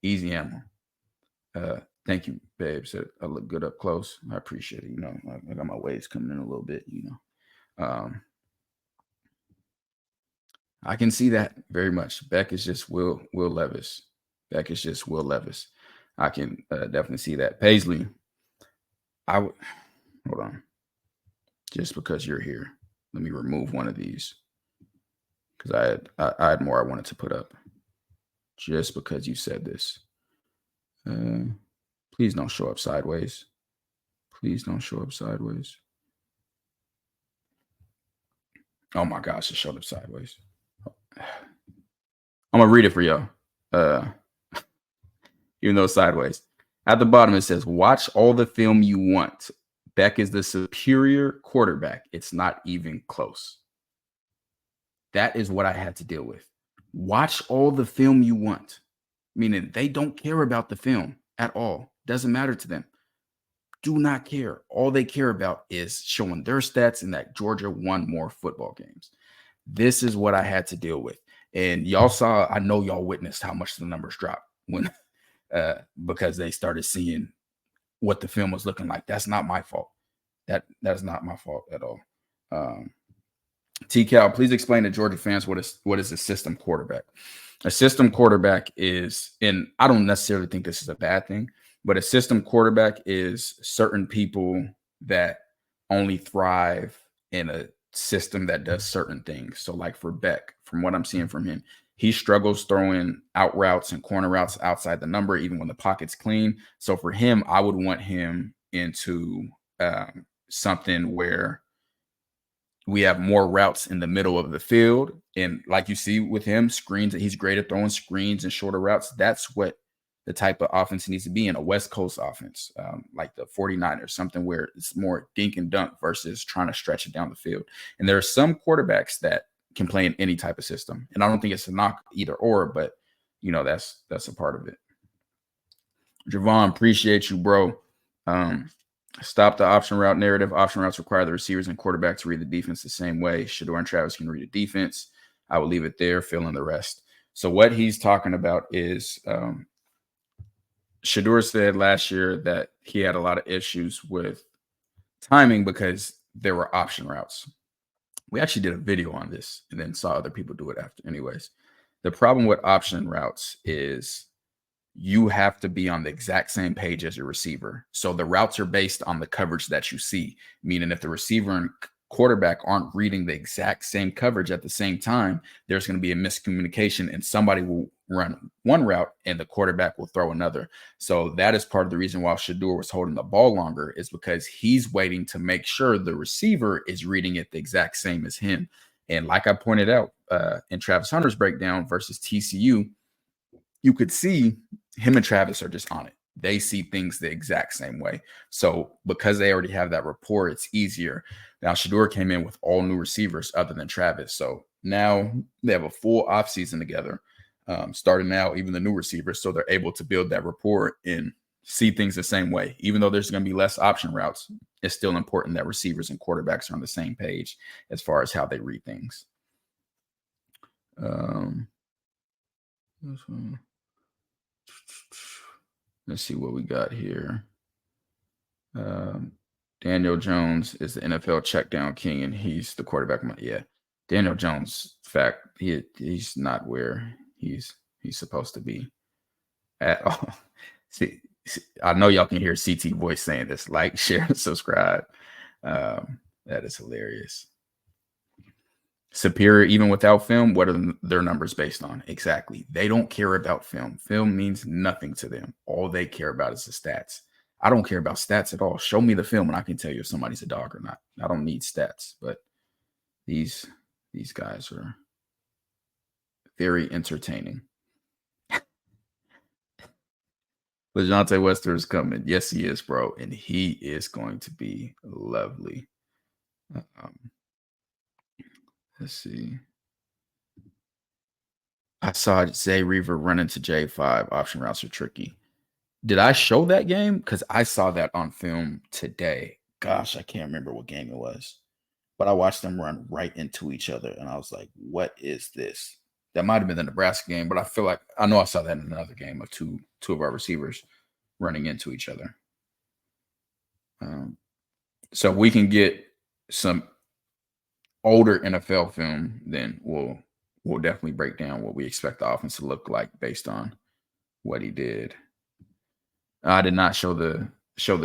Speaker 2: Easy ammo. Thank you, babe. Said I look good up close. I appreciate it. I got my waves coming in a little bit, I can see that very much. Beck is just Will Levis. Beck is just Will Levis. I can definitely see that. Paisley, hold on. Just because you're here, let me remove one of these because I had more I wanted to put up. Just because you said this, please don't show up sideways. Please don't show up sideways. Oh my gosh, it showed up sideways. I'm gonna read it for y'all. Even though it's sideways. At the bottom, it says, watch all the film you want. Beck is the superior quarterback. It's not even close. That is what I had to deal with. Watch all the film you want. Meaning they don't care about the film at all. Doesn't matter to them. Do not care. All they care about is showing their stats and that Georgia won more football games. This is what I had to deal with. And y'all saw, I know y'all witnessed how much the numbers dropped when because they started seeing what the film was looking like. That's not my fault. That's not my fault at all. T-Cal, please explain to Georgia fans what is a system quarterback. A system quarterback is, and I don't necessarily think this is a bad thing, but a system quarterback is certain people that only thrive in a system that does certain things. So like for Beck, from what I'm seeing from him, he struggles throwing out routes and corner routes outside the number, even when the pocket's clean. So for him, I would want him into something where we have more routes in the middle of the field. And like you see with him, screens, he's great at throwing screens and shorter routes. That's what the type of offense he needs to be in, a West Coast offense, like the 49ers, something where it's more dink and dunk versus trying to stretch it down the field. And there are some quarterbacks that can play in any type of system. And I don't think it's a knock either or, but that's a part of it. Javon, appreciate you, bro. Stop the option route narrative. Option routes require the receivers and quarterback to read the defense the same way. Shedeur and Travis can read a defense. I will leave it there, fill in the rest. So what he's talking about is Shedeur said last year that he had a lot of issues with timing because there were option routes. We actually did a video on this and then saw other people do it after. Anyways, the problem with option routes is you have to be on the exact same page as your receiver. So the routes are based on the coverage that you see, meaning if the receiver quarterback aren't reading the exact same coverage at the same time, there's going to be a miscommunication and somebody will run one route and the quarterback will throw another. So that is part of the reason why Shedeur was holding the ball longer, is because he's waiting to make sure the receiver is reading it the exact same as him. And like I pointed out in Travis Hunter's breakdown versus TCU, you could see him and Travis are just on it. They see things the exact same way. So because they already have that rapport, it's easier. Now, Shedeur came in with all new receivers other than Travis. So now they have a full offseason together, starting out, even the new receivers. So they're able to build that rapport and see things the same way. Even though there's going to be less option routes, it's still important that receivers and quarterbacks are on the same page as far as how they read things. Let's see what we got here. Daniel Jones is the NFL check down king, and he's the quarterback. Yeah, Daniel Jones, fact, he's not where he's supposed to be at all. See, I know y'all can hear CT voice saying this. Like, share, subscribe. That is hilarious. Superior even without film. What are their numbers based on? Exactly. They don't care about film. Film means nothing to them. All they care about is the stats. I don't care about stats at all. Show me the film and I can tell you if somebody's a dog or not. I don't need stats, but these guys are very entertaining. LeJontay Wester is coming. Yes, he is, bro. And he is going to be lovely. Let's see. I saw Zay Reaver run into J5. Option routes are tricky. Did I show that game? Because I saw that on film today. Gosh, I can't remember what game it was. But I watched them run right into each other. And I was like, what is this? That might have been the Nebraska game. But I feel like I know I saw that in another game of two of our receivers running into each other. So we can get some older NFL film, then we'll definitely break down what we expect the offense to look like based on what he did. I did not show the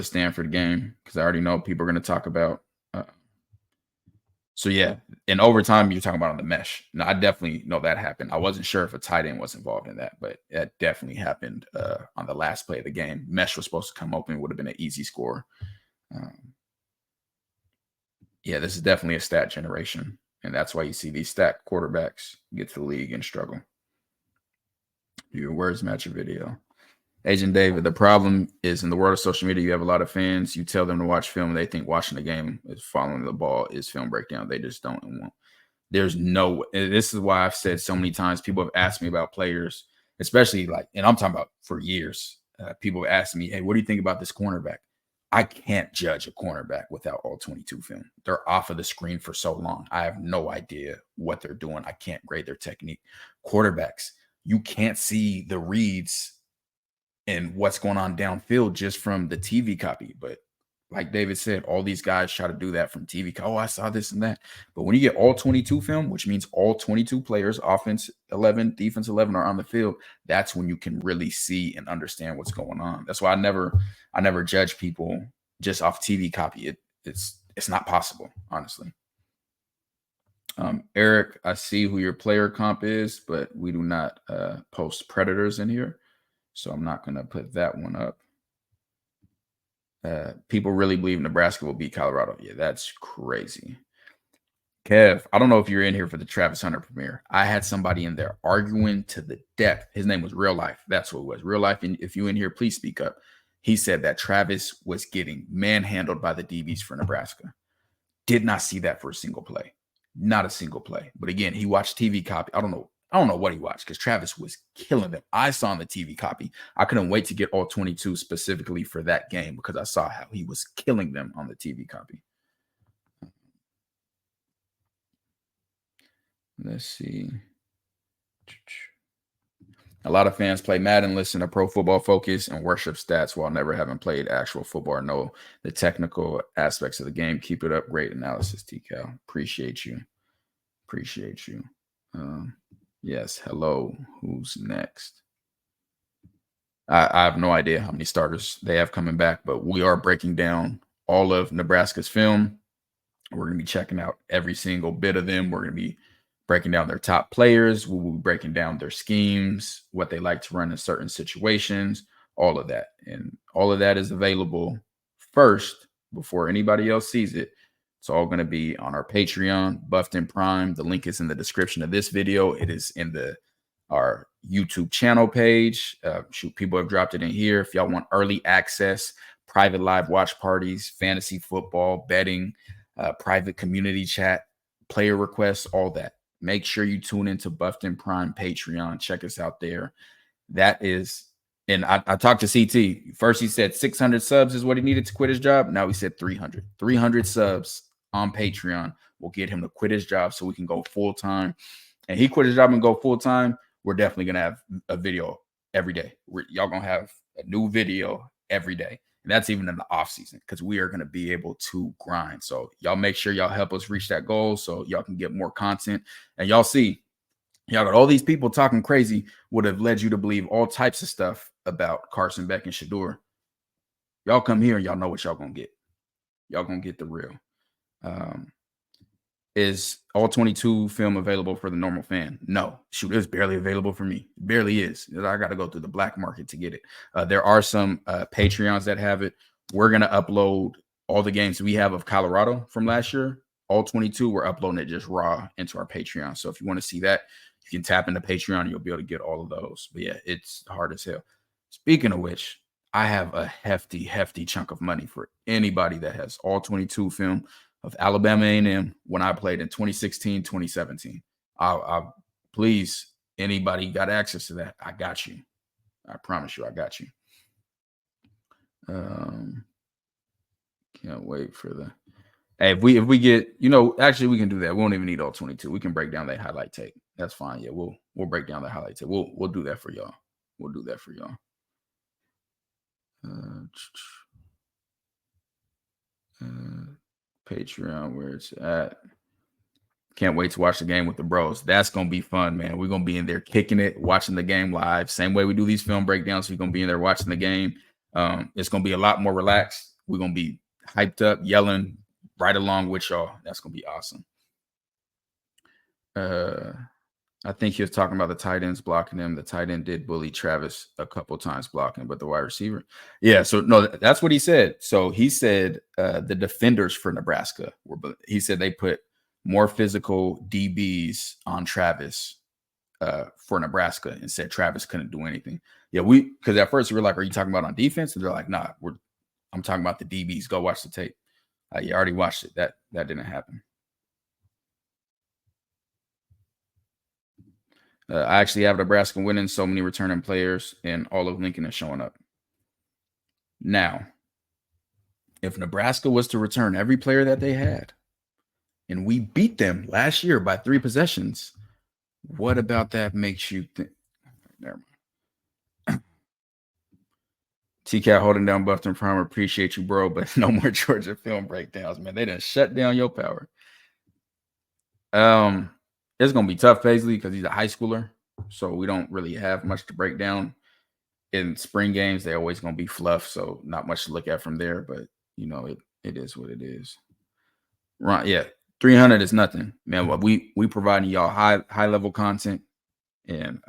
Speaker 2: Stanford game because I already know people are going to talk about. So yeah, in overtime you're talking about on the mesh. Now I definitely know that happened. I wasn't sure if a tight end was involved in that, but that definitely happened on the last play of the game. Mesh was supposed to come open, would have been an easy score. Yeah, this is definitely a stat generation. And that's why you see these stat quarterbacks get to the league and struggle. Your words match your video. Agent David, the problem is in the world of social media, you have a lot of fans. You tell them to watch film, and they think watching the game is following the ball is film breakdown. They just don't and won't. There's no – this is why I've said so many times, people have asked me about players, especially like – and I'm talking about for years. People have asked me, hey, what do you think about this cornerback? I can't judge a cornerback without all 22 film. They're off of the screen for so long. I have no idea what they're doing. I can't grade their technique. Quarterbacks, you can't see the reads and what's going on downfield just from the TV copy. But like David said, all these guys try to do that from TV. Oh, I saw this and that. But when you get all 22 film, which means all 22 players, offense 11, defense 11 are on the field, that's when you can really see and understand what's going on. That's why I never judge people just off TV copy. It's not possible, honestly. Eric, I see who your player comp is, but we do not post predators in here. So I'm not going to put that one up. People really believe Nebraska will beat Colorado. Yeah, that's crazy. Kev, I don't know if you're in here for the Travis Hunter premiere. I had somebody in there arguing to the death. His name was Real Life. That's what it was. Real Life. And if you in here, please speak up. He said that Travis was getting manhandled by the DBs for Nebraska. Did not see that for a single play. Not a single play. But again, he watched TV copy. I don't know what he watched because Travis was killing them. I saw on the TV copy. I couldn't wait to get all 22 specifically for that game because I saw how he was killing them on the TV copy. Let's see. A lot of fans play Madden, listen to Pro Football Focus, and worship stats while never having played actual football or know the technical aspects of the game. Keep it up. Great analysis, TCal. Appreciate you. Yes. Hello. Who's next? I have no idea how many starters they have coming back, but we are breaking down all of Nebraska's film. We're going to be checking out every single bit of them. We're going to be breaking down their top players. We will be breaking down their schemes, what they like to run in certain situations, all of that. And all of that is available first before anybody else sees it. It's all going to be on our Patreon, Buffed and Prime. The link is in the description of this video. It is in our YouTube channel page. People have dropped it in here. If y'all want early access, private live watch parties, fantasy football, betting, private community chat, player requests, all that. Make sure you tune into Buffed and Prime Patreon. Check us out there. That is, and I talked to CT. First, he said 600 subs is what he needed to quit his job. Now he said 300. 300 subs on Patreon will get him to quit his job so we can go full time. And he quit his job and go full time. We're definitely going to have a video every day. Y'all going to have a new video every day. And that's even in the off season because we are going to be able to grind. So y'all make sure y'all help us reach that goal so y'all can get more content. And y'all see, y'all got all these people talking crazy would have led you to believe all types of stuff about Carson Beck and Shedeur. Y'all come here and y'all know what y'all going to get. Y'all going to get the real. Is all 22 film available for the normal fan? No. Shoot, it's barely available for me. It barely is. I got to go through the black market to get it. There are some Patreons that have it. We're going to upload all the games we have of Colorado from last year. All 22, we're uploading it just raw into our Patreon. So if you want to see that, you can tap into Patreon and you'll be able to get all of those. But yeah, it's hard as hell. Speaking of which, I have a hefty chunk of money for anybody that has all 22 film of Alabama A&M when I played in 2016, 2017. I'll please, anybody got access to that, I got you. I promise you, I got you. Can't wait for the. Hey, if we get, actually we can do that. We won't even need all 22. We can break down that highlight tape. That's fine. Yeah, we'll break down the highlight tape. We'll do that for y'all. We'll do that for y'all. Patreon, where it's at. Can't wait to watch the game with the bros. That's going to be fun, man. We're going to be in there kicking it, watching the game live. Same way we do these film breakdowns. We're going to be in there watching the game. It's going to be a lot more relaxed. We're going to be hyped up, yelling right along with y'all. That's going to be awesome. I think he was talking about the tight ends blocking him. The tight end did bully Travis a couple times blocking, but the wide receiver. Yeah, so no, that's what he said. So he said the defenders for Nebraska he said they put more physical DBs on Travis for Nebraska and said Travis couldn't do anything. Yeah, because at first we were like, are you talking about on defense? And they're like, nah, I'm talking about the DBs. Go watch the tape. You already watched it. That didn't happen. I actually have Nebraska winning, so many returning players, and all of Lincoln is showing up. Now, if Nebraska was to return every player that they had, and we beat them last year by 3 possessions, what about that makes you think? Never mind. TCAT holding down Buffed and Prime. Appreciate you, bro, but no more Georgia film breakdowns, man. They done shut down your power. It's going to be tough, Paisley, because he's a high schooler, so we don't really have much to break down. In spring games, they're always going to be fluff, so not much to look at from there, but, it is what it is. Right, yeah, 300 is nothing, man. What we providing y'all high-level content, and,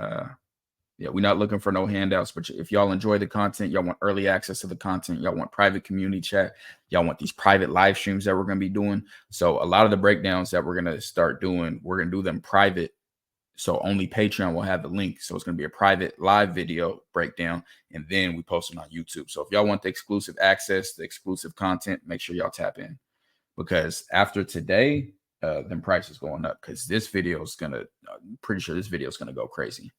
Speaker 2: yeah, we're not looking for no handouts, but if y'all enjoy the content, y'all want early access to the content, y'all want private community chat, y'all want these private live streams that we're going to be doing. So a lot of the breakdowns that we're going to start doing, we're going to do them private. So only Patreon will have the link. So it's going to be a private live video breakdown, and then we post it on YouTube. So if y'all want the exclusive access, the exclusive content, make sure y'all tap in, because after today, then price is going up, because this video is going to, I'm pretty sure this video is going to go crazy.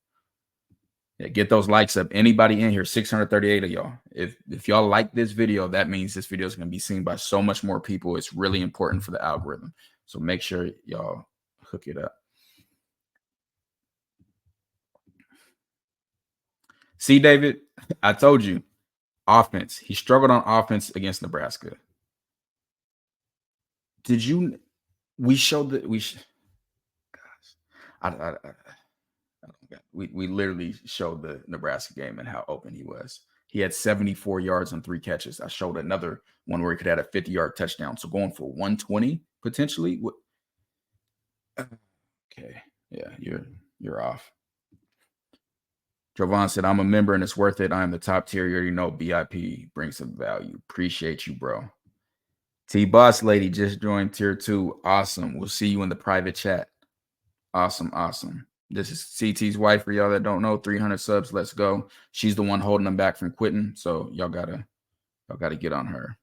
Speaker 2: Yeah, get those likes up. Anybody in here, 638 of y'all. If y'all like this video, that means this video is going to be seen by so much more people. It's really important for the algorithm. So make sure y'all hook it up. See, David, I told you, offense. He struggled on offense against Nebraska. We showed that we literally showed the Nebraska game and how open he was. He had 74 yards on 3 catches. I showed another one where he could have a 50-yard touchdown. So going for 120 potentially. Okay, yeah, you're off. Jovan said, I'm a member and it's worth it. I am the top tier. You already know BIP brings some value. Appreciate you, bro. T-Boss Lady just joined tier 2. Awesome. We'll see you in the private chat. Awesome, awesome. This is CT's wife for y'all that don't know. 300 subs. Let's go. She's the one holding them back from quitting. So y'all gotta get on her.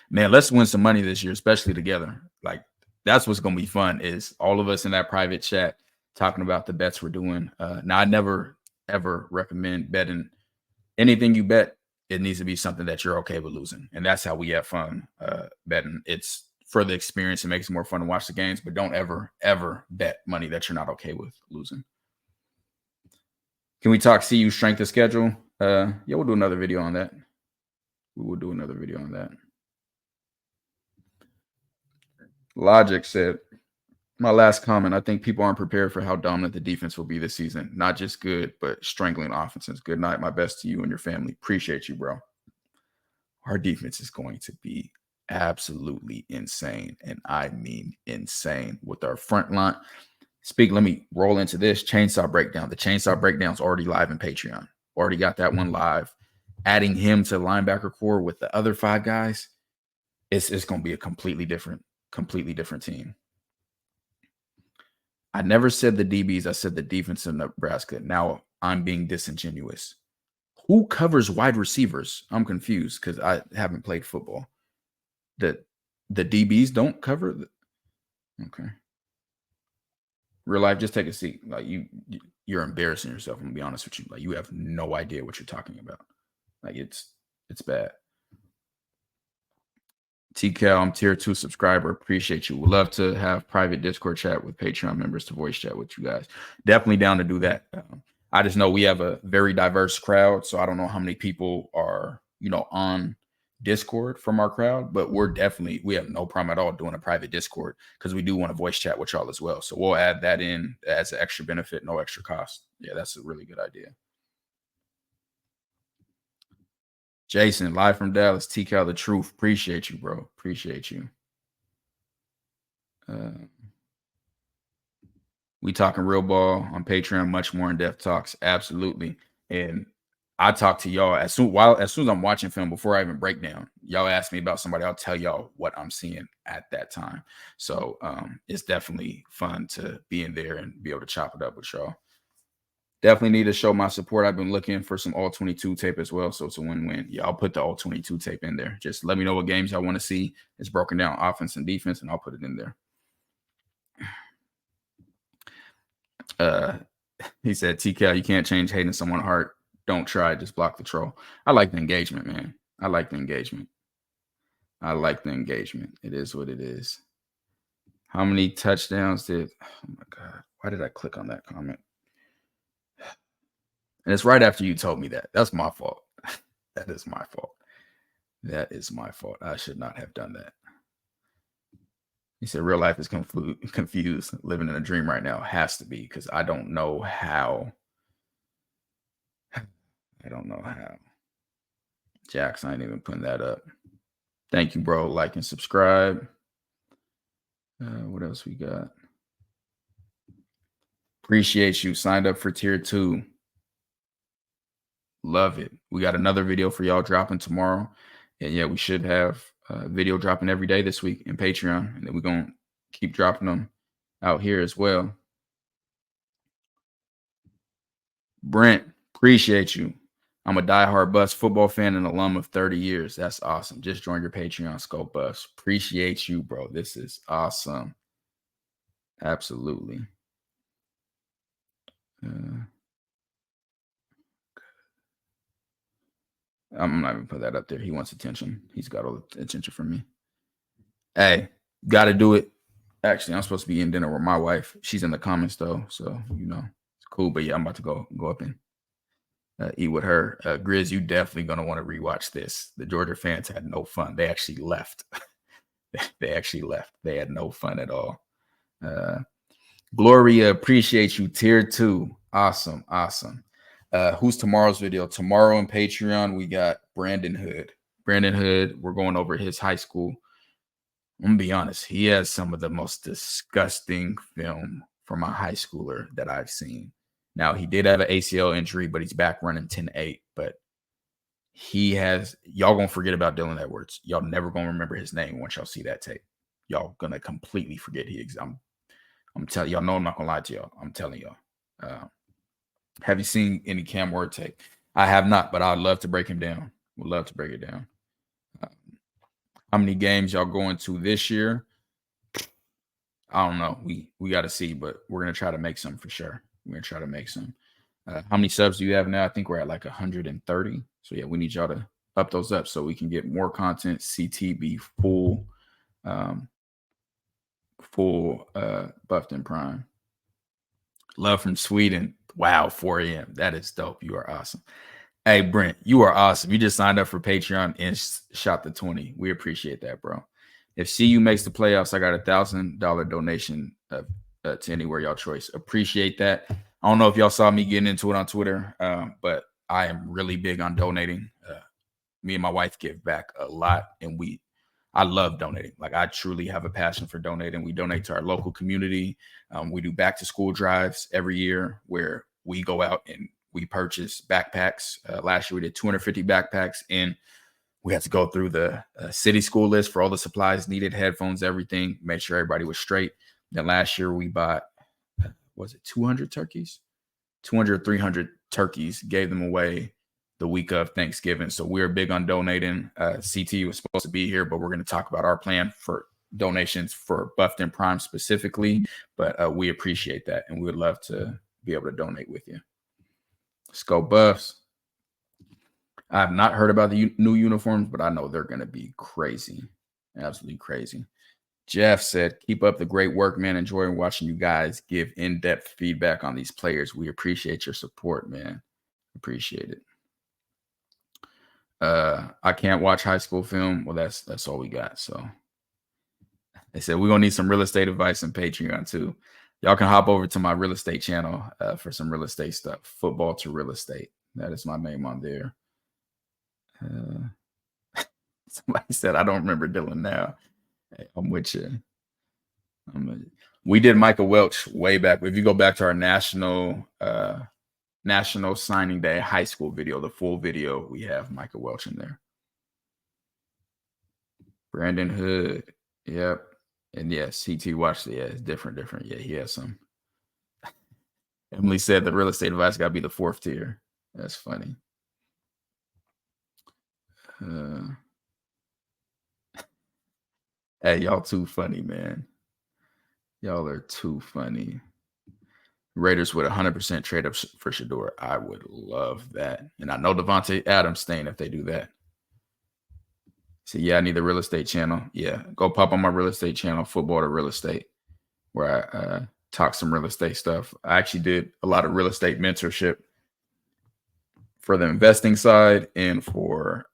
Speaker 2: Man, let's win some money this year, especially together. Like, that's what's gonna be fun, is all of us in that private chat talking about the bets we're doing. Now, I never ever recommend betting anything you bet. It needs to be something that you're okay with losing, and that's how we have fun betting. It's for the experience. It makes it more fun to watch the games, but don't ever bet money that you're not okay with losing. Can we talk CU strength of schedule? Yeah, we'll do another video on that. We will do another video on that. Logic said, my last comment, I think people aren't prepared for how dominant the defense will be this season. Not just good, but strangling offenses. Good night. My best to you and your family. Appreciate you, bro. Our defense is going to be absolutely insane. And I mean insane with our front line. Let me roll into this chainsaw breakdown. The chainsaw breakdown is already live in Patreon. Already got that one live. Adding him to linebacker core with the other 5 guys, it's going to be a completely different team. I never said the DBs. I said the defense of Nebraska. Now I'm being disingenuous. Who covers wide receivers? I'm confused because I haven't played football. The DBs don't cover. Okay. Real life, just take a seat. Like you're embarrassing yourself. I'm gonna be honest with you. Like, you have no idea what you're talking about. Like, it's bad. TCal, I'm tier 2 subscriber. Appreciate you. Would love to have private Discord chat with Patreon members to voice chat with you guys. Definitely down to do that. I just know we have a very diverse crowd, so I don't know how many people are, on Discord from our crowd, but we have no problem at all doing a private Discord because we do want to voice chat with y'all as well. So we'll add that in as an extra benefit, no extra cost. Yeah, that's a really good idea. Jason, live from Dallas, TCal the truth. Appreciate you, bro. Appreciate you. We talking real ball on Patreon, much more in-depth talks. Absolutely. And I talk to y'all as soon as I'm watching film, before I even break down. Y'all ask me about somebody, I'll tell y'all what I'm seeing at that time. So it's definitely fun to be in there and be able to chop it up with y'all. Definitely need to show my support. I've been looking for some all 22 tape as well. So it's a win-win. Yeah, I'll put the all 22 tape in there. Just let me know what games y'all want to see. It's broken down offense and defense, and I'll put it in there. He said, TCal, you can't change hating someone's heart. Don't try. Just block the troll. I like the engagement, man. I like the engagement. It is what it is. How many touchdowns did... Oh, my God. Why did I click on that comment? And it's right after you told me that. That's my fault. That is my fault. I should not have done that. He said, real life is confused. Living in a dream right now. Has to be, because I don't know how. Jackson, I ain't even putting that up. Thank you, bro. Like and subscribe. What else we got? Appreciate you. Signed up for tier 2. Love it. We got another video for y'all dropping tomorrow. And yeah, we should have a video dropping every day this week in Patreon. And then we're going to keep dropping them out here as well. Brent, appreciate you. I'm a diehard Buffs football fan and alum of 30 years. That's awesome. Just joined your Patreon, Scope Buffs. Appreciate you, bro. This is awesome. Absolutely. I'm not even put that up there. He wants attention. He's got all the attention from me. Hey, got to do it. Actually, I'm supposed to be in dinner with my wife. She's in the comments though, so it's cool. But yeah, I'm about to go up and eat with her. Grizz, you definitely gonna want to rewatch this. The Georgia fans had no fun. They actually left. They had no fun at all. Gloria, appreciate you. Tier 2, awesome. Who's tomorrow's video? Tomorrow on Patreon, we got Brandon Hood. We're going over his high school I'm gonna be honest. He has some of the most disgusting film from a high schooler that I've seen. Now he did have an ACL injury, but he's back running 10-8. But he has y'all gonna forget about Dylan Edwards. Y'all never gonna remember his name once y'all see that tape. Y'all gonna completely forget he exists. I'm telling y'all. No, I'm not gonna lie to y'all. I'm telling y'all. Have you seen any Cam Ward tape? I have not, but I'd love to break him down. Would love to break it down. How many games y'all going to this year? I don't know. We got to see, but we're gonna try to make some for sure. We're gonna try to make some. How many subs do you have now? I think we're at like 130. So yeah, we need y'all to up those up so we can get more content. CTB full, buffed and prime. Love from Sweden. Wow, 4 a.m. That is dope. You are awesome. Hey, Brent, you are awesome. You just signed up for Patreon and shot the 20. We appreciate that, bro. If CU makes the playoffs, I got $1,000 donation to anywhere y'all choice. Appreciate that. I don't know if y'all saw me getting into it on Twitter, but I am really big on donating. Me and my wife give back a lot, and I love donating. Like, I truly have a passion for donating. We donate to our local community. We do back to school drives every year where we go out and we purchase backpacks. Last year we did 250 backpacks, and we had to go through the city school list for all the supplies needed, headphones, everything, make sure everybody was straight. Then last year we bought, was it 200 turkeys? 200, 300 turkeys, gave them away the week of Thanksgiving. So we're big on donating. CT was supposed to be here, but we're going to talk about our plan for donations for Buffed and Prime specifically. But we appreciate that, and we would love to be able to donate with you. Let's go Buffs. I have not heard about the new uniforms, but I know they're going to be crazy. Absolutely crazy. Jeff said, keep up the great work, man. Enjoying watching you guys give in-depth feedback on these players. We appreciate your support, man. Appreciate it. I can't watch high school film. Well, that's all we got. So they said we're going to need some real estate advice and Patreon too. Y'all can hop over to my real estate channel for some real estate stuff. Football to real estate. That is my name on there. Somebody said, I don't remember Dylan now. Hey, I'm with you. We did Michael Welch way back. If you go back to our national signing day high school video, the full video, we have Michael Welch in there. Brandon Hood. Yep. And yes, CT watched it. Yeah, it's different. Yeah, he has some. Emily said the real estate advice got to be the 4th tier. That's funny. Hey, y'all too funny, man. Y'all are too funny. Raiders with 100% trade up for Shedeur. I would love that. And I know Devontae Adams staying if they do that. So, yeah, I need the real estate channel. Yeah, go pop on my real estate channel, Football to Real Estate, where I talk some real estate stuff. I actually did a lot of real estate mentorship for the investing side and for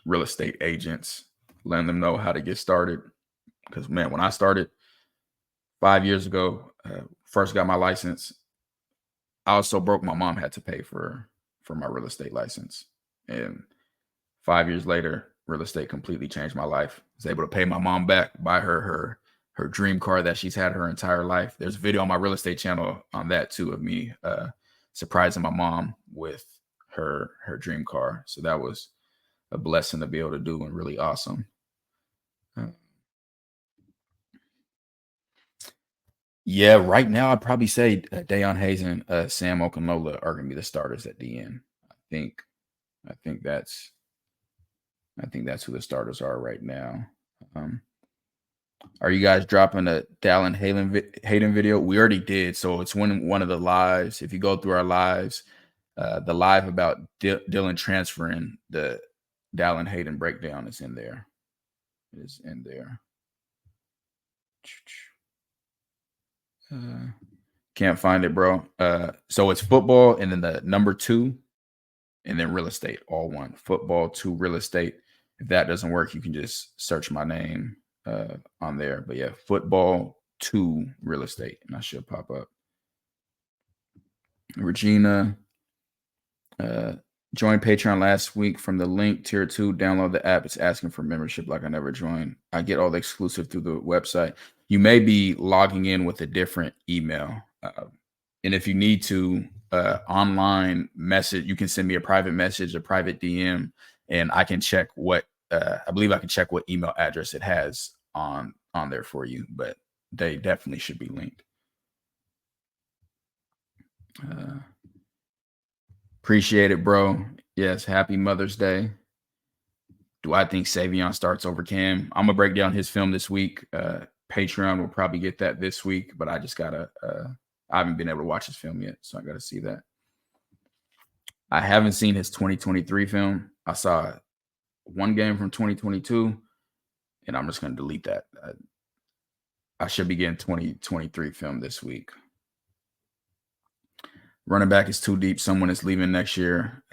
Speaker 2: real estate agents, letting them know how to get started. Because, man, when I started 5 years ago, first got my license, I was so broke my mom had to pay for my real estate license. And 5 years later, real estate completely changed my life. I was able to pay my mom back, buy her dream car that she's had her entire life. There's a video on my real estate channel on that too of me surprising my mom with her dream car. So that was a blessing to be able to do and really awesome. Yeah, right now I'd probably say Dayon Hayes and Sam Okanola are going to be the starters at the end. I think that's who the starters are right now. Are you guys dropping a Dallin Hayden video? We already did. So it's one of the lives. If you go through our lives, the live about Dylan transferring, the Dallin Hayden breakdown is in there. It is in there. Can't find it, bro. So it's football and then the number 2 and then real estate, all one. Football to real estate. If that doesn't work, you can just search my name on there. But yeah, football to real estate, and I should pop up. Regina, Joined Patreon last week from the link. Tier 2, download the app. It's asking for membership like I never joined. I get all the exclusive through the website. You may be logging in with a different email. And if you need to online message, you can send me a private message, a private DM, and I can check what I believe I can check what email address it has on there for you, but they definitely should be linked. Appreciate it, bro. Yes, happy Mother's Day. Do I think Savion starts over Cam? I'm gonna break down his film this week. Patreon will probably get that this week, but I just gotta I haven't been able to watch his film yet, so I gotta see that. I haven't seen his 2023 film. I saw one game from 2022, and I'm just gonna delete that. I should be getting 2023 film this week. Running back is too deep. Someone is leaving next year.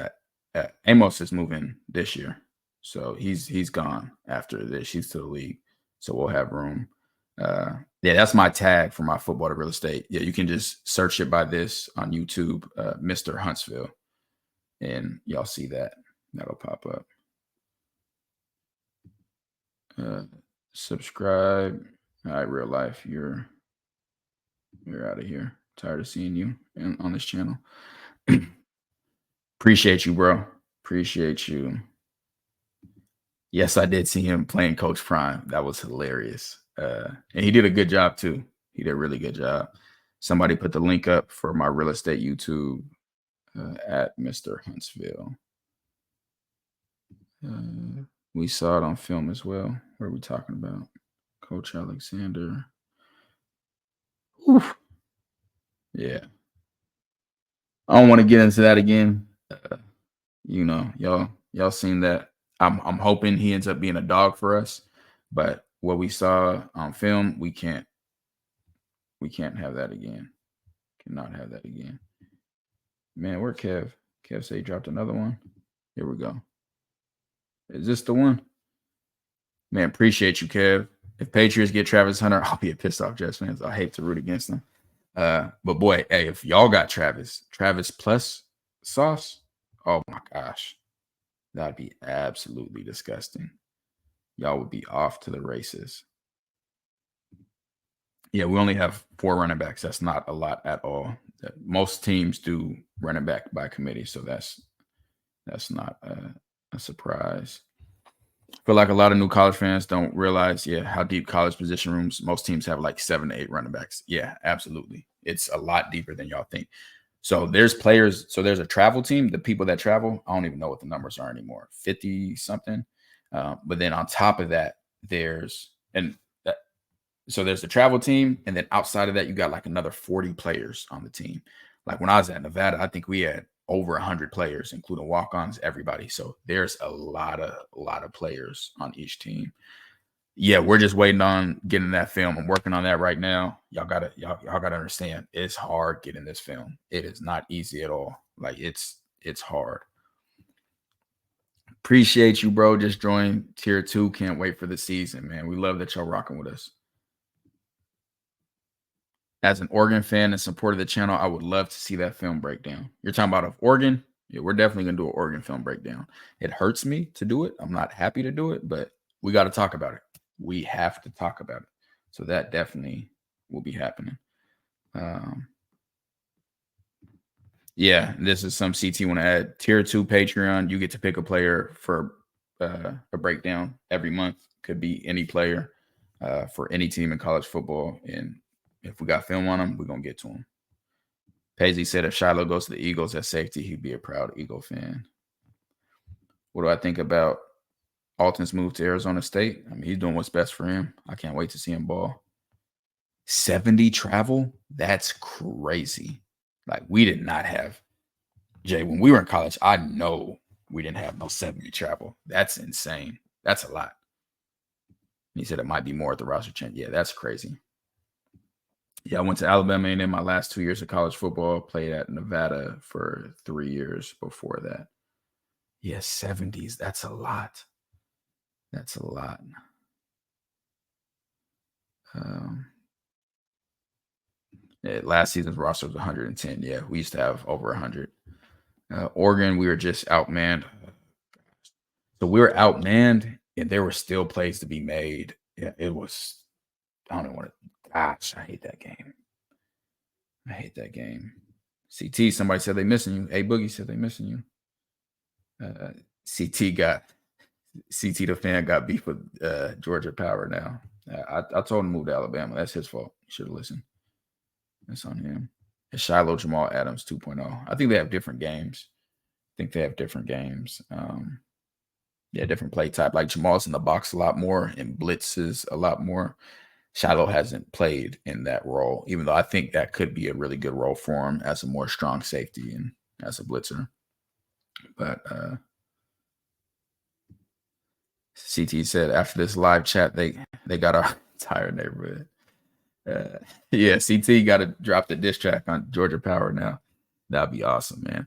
Speaker 2: Amos is moving this year, so he's gone after this. He's to the league, so we'll have room. Yeah, that's my tag for my football to real estate. Yeah, you can just search it by this on YouTube, Mr. Huntsville, and y'all see that. That'll pop up. Subscribe. All right, real life, you're out of here. Tired of seeing you on this channel. Appreciate you, bro. Appreciate you. Yes, I did see him playing Coach Prime. That was hilarious. And he did a good job too. He did a really good job. Somebody put the link up for my real estate YouTube at Mr. Huntsville. We saw it on film as well. What are we talking about? Coach Alexander. Oof. Yeah. I don't want to get into that again. You know, y'all seen that. I'm hoping he ends up being a dog for us, but what we saw on film, we can't have that again. Cannot have that again. Man, where Kev? Kev say he dropped another one. Here we go. Is this the one? Man, appreciate you, Kev. If Patriots get Travis Hunter, I'll be a pissed off Jets fans. I hate to root against them. But boy, hey, if y'all got Travis plus sauce, oh my gosh, that'd be absolutely disgusting. Y'all would be off to the races. Yeah, we only have 4 running backs. That's not a lot at all. Most teams do running back by committee, so that's not a surprise. I feel like a lot of new college fans don't realize, how deep college position rooms. Most teams have like 7 to 8 running backs. Yeah, absolutely. It's a lot deeper than y'all think. So there's players. So there's a travel team. The people that travel, I don't even know what the numbers are anymore. 50 something. But then on top of that, there's the travel team, and then outside of that, you got like another 40 players on the team. Like when I was at Nevada, I think we had over 100 players, including walk-ons, everybody. So there's a lot of players on each team. Yeah, we're just waiting on getting that film. I'm working on that right now. Y'all gotta understand, it's hard getting this film. It is not easy at all. Like it's hard. Appreciate you, bro. Just joined tier 2. Can't wait for the season, man. We love that y'all rocking with us. As an Oregon fan and supporter of the channel, I would love to see that film breakdown. You're talking about of Oregon? Yeah, we're definitely going to do an Oregon film breakdown. It hurts me to do it. I'm not happy to do it, but we got to talk about it. We have to talk about it. So that definitely will be happening. Yeah, this is some CT want to add. Tier 2 Patreon, you get to pick a player for a breakdown every month. Could be any player for any team in college football. And if we got film on him, we're going to get to him. Paisley said if Shiloh goes to the Eagles at safety, he'd be a proud Eagle fan. What do I think about Alton's move to Arizona State? I mean, he's doing what's best for him. I can't wait to see him ball. 70 travel? That's crazy. Like, we did not have, Jay, when we were in college, I know we didn't have no 70 travel. That's insane. That's a lot. He said it might be more at the roster change. Yeah, that's crazy. Yeah, I went to Alabama and in my last 2 years of college football, played at Nevada for 3 years before that. Yeah, 70s. That's a lot. That's a lot. Last season's roster was 110. Yeah, we used to have over 100. Oregon, we were just outmanned. So we were outmanned, and there were still plays to be made. Yeah, it was. I don't know what. Gosh, I hate that game. I hate that game. CT, somebody said they missing you. A Boogie said they missing you. CT the fan got beef with Georgia Power now. I told him to move to Alabama. That's his fault. You should have listened. That's on him. It's Shiloh Jamal Adams 2.0. I think they have different games. Yeah, different play type. Like Jamal's in the box a lot more and blitzes a lot more. Shiloh hasn't played in that role, even though I think that could be a really good role for him as a more strong safety and as a blitzer. But CT said after this live chat, they got our entire neighborhood. Yeah, CT got to drop the diss track on Georgia Power now. That'd be awesome, man.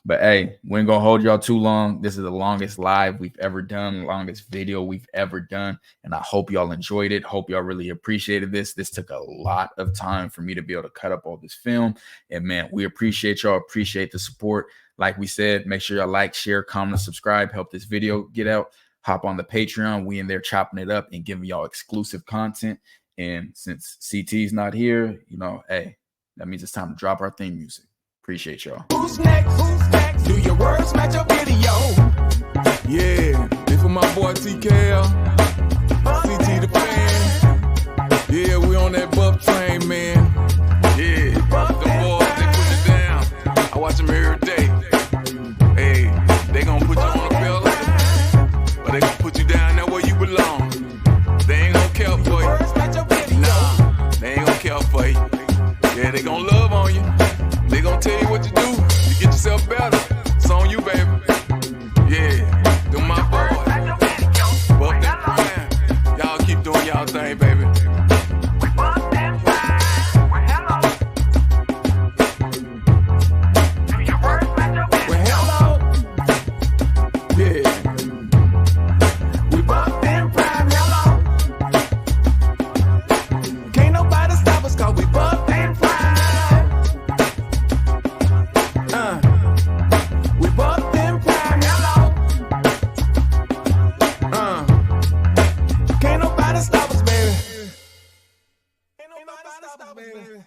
Speaker 2: But hey, we ain't gonna hold y'all too long. This is the longest live we've ever done, the longest video we've ever done. And I hope y'all enjoyed it. Hope y'all really appreciated this. This took a lot of time for me to be able to cut up all this film. And man, we appreciate y'all, appreciate the support. Like we said, make sure y'all like, share, comment, subscribe, help this video get out. Hop on the Patreon. We in there chopping it up and giving y'all exclusive content. And since CT's not here, you know, hey, that means it's time to drop our theme music. Appreciate y'all.
Speaker 1: Who's next? Who's next? Do your words match your video?
Speaker 4: Yeah, this for my boy TKL, CT the fan. Yeah, we on that buff train, man. Yeah, the boys, they put it down. I watch them every day. Hey, they gonna put you on a pillow, but they gonna put you down there where you belong. They ain't gonna care for you. Nah, they ain't gonna care for you. Yeah, they gonna love on you. They gonna tell you what to do to get yourself better. It's on you, baby. Yeah, them my boys. Buff that prime. Y'all keep doing y'all thing, baby.
Speaker 1: Well, hello. Yeah. We bumped in prime, hello. Can't nobody stop us 'cause we bumped in prime. We bumped in prime, hello. Can't nobody stop us, baby. Can't nobody stop us, baby.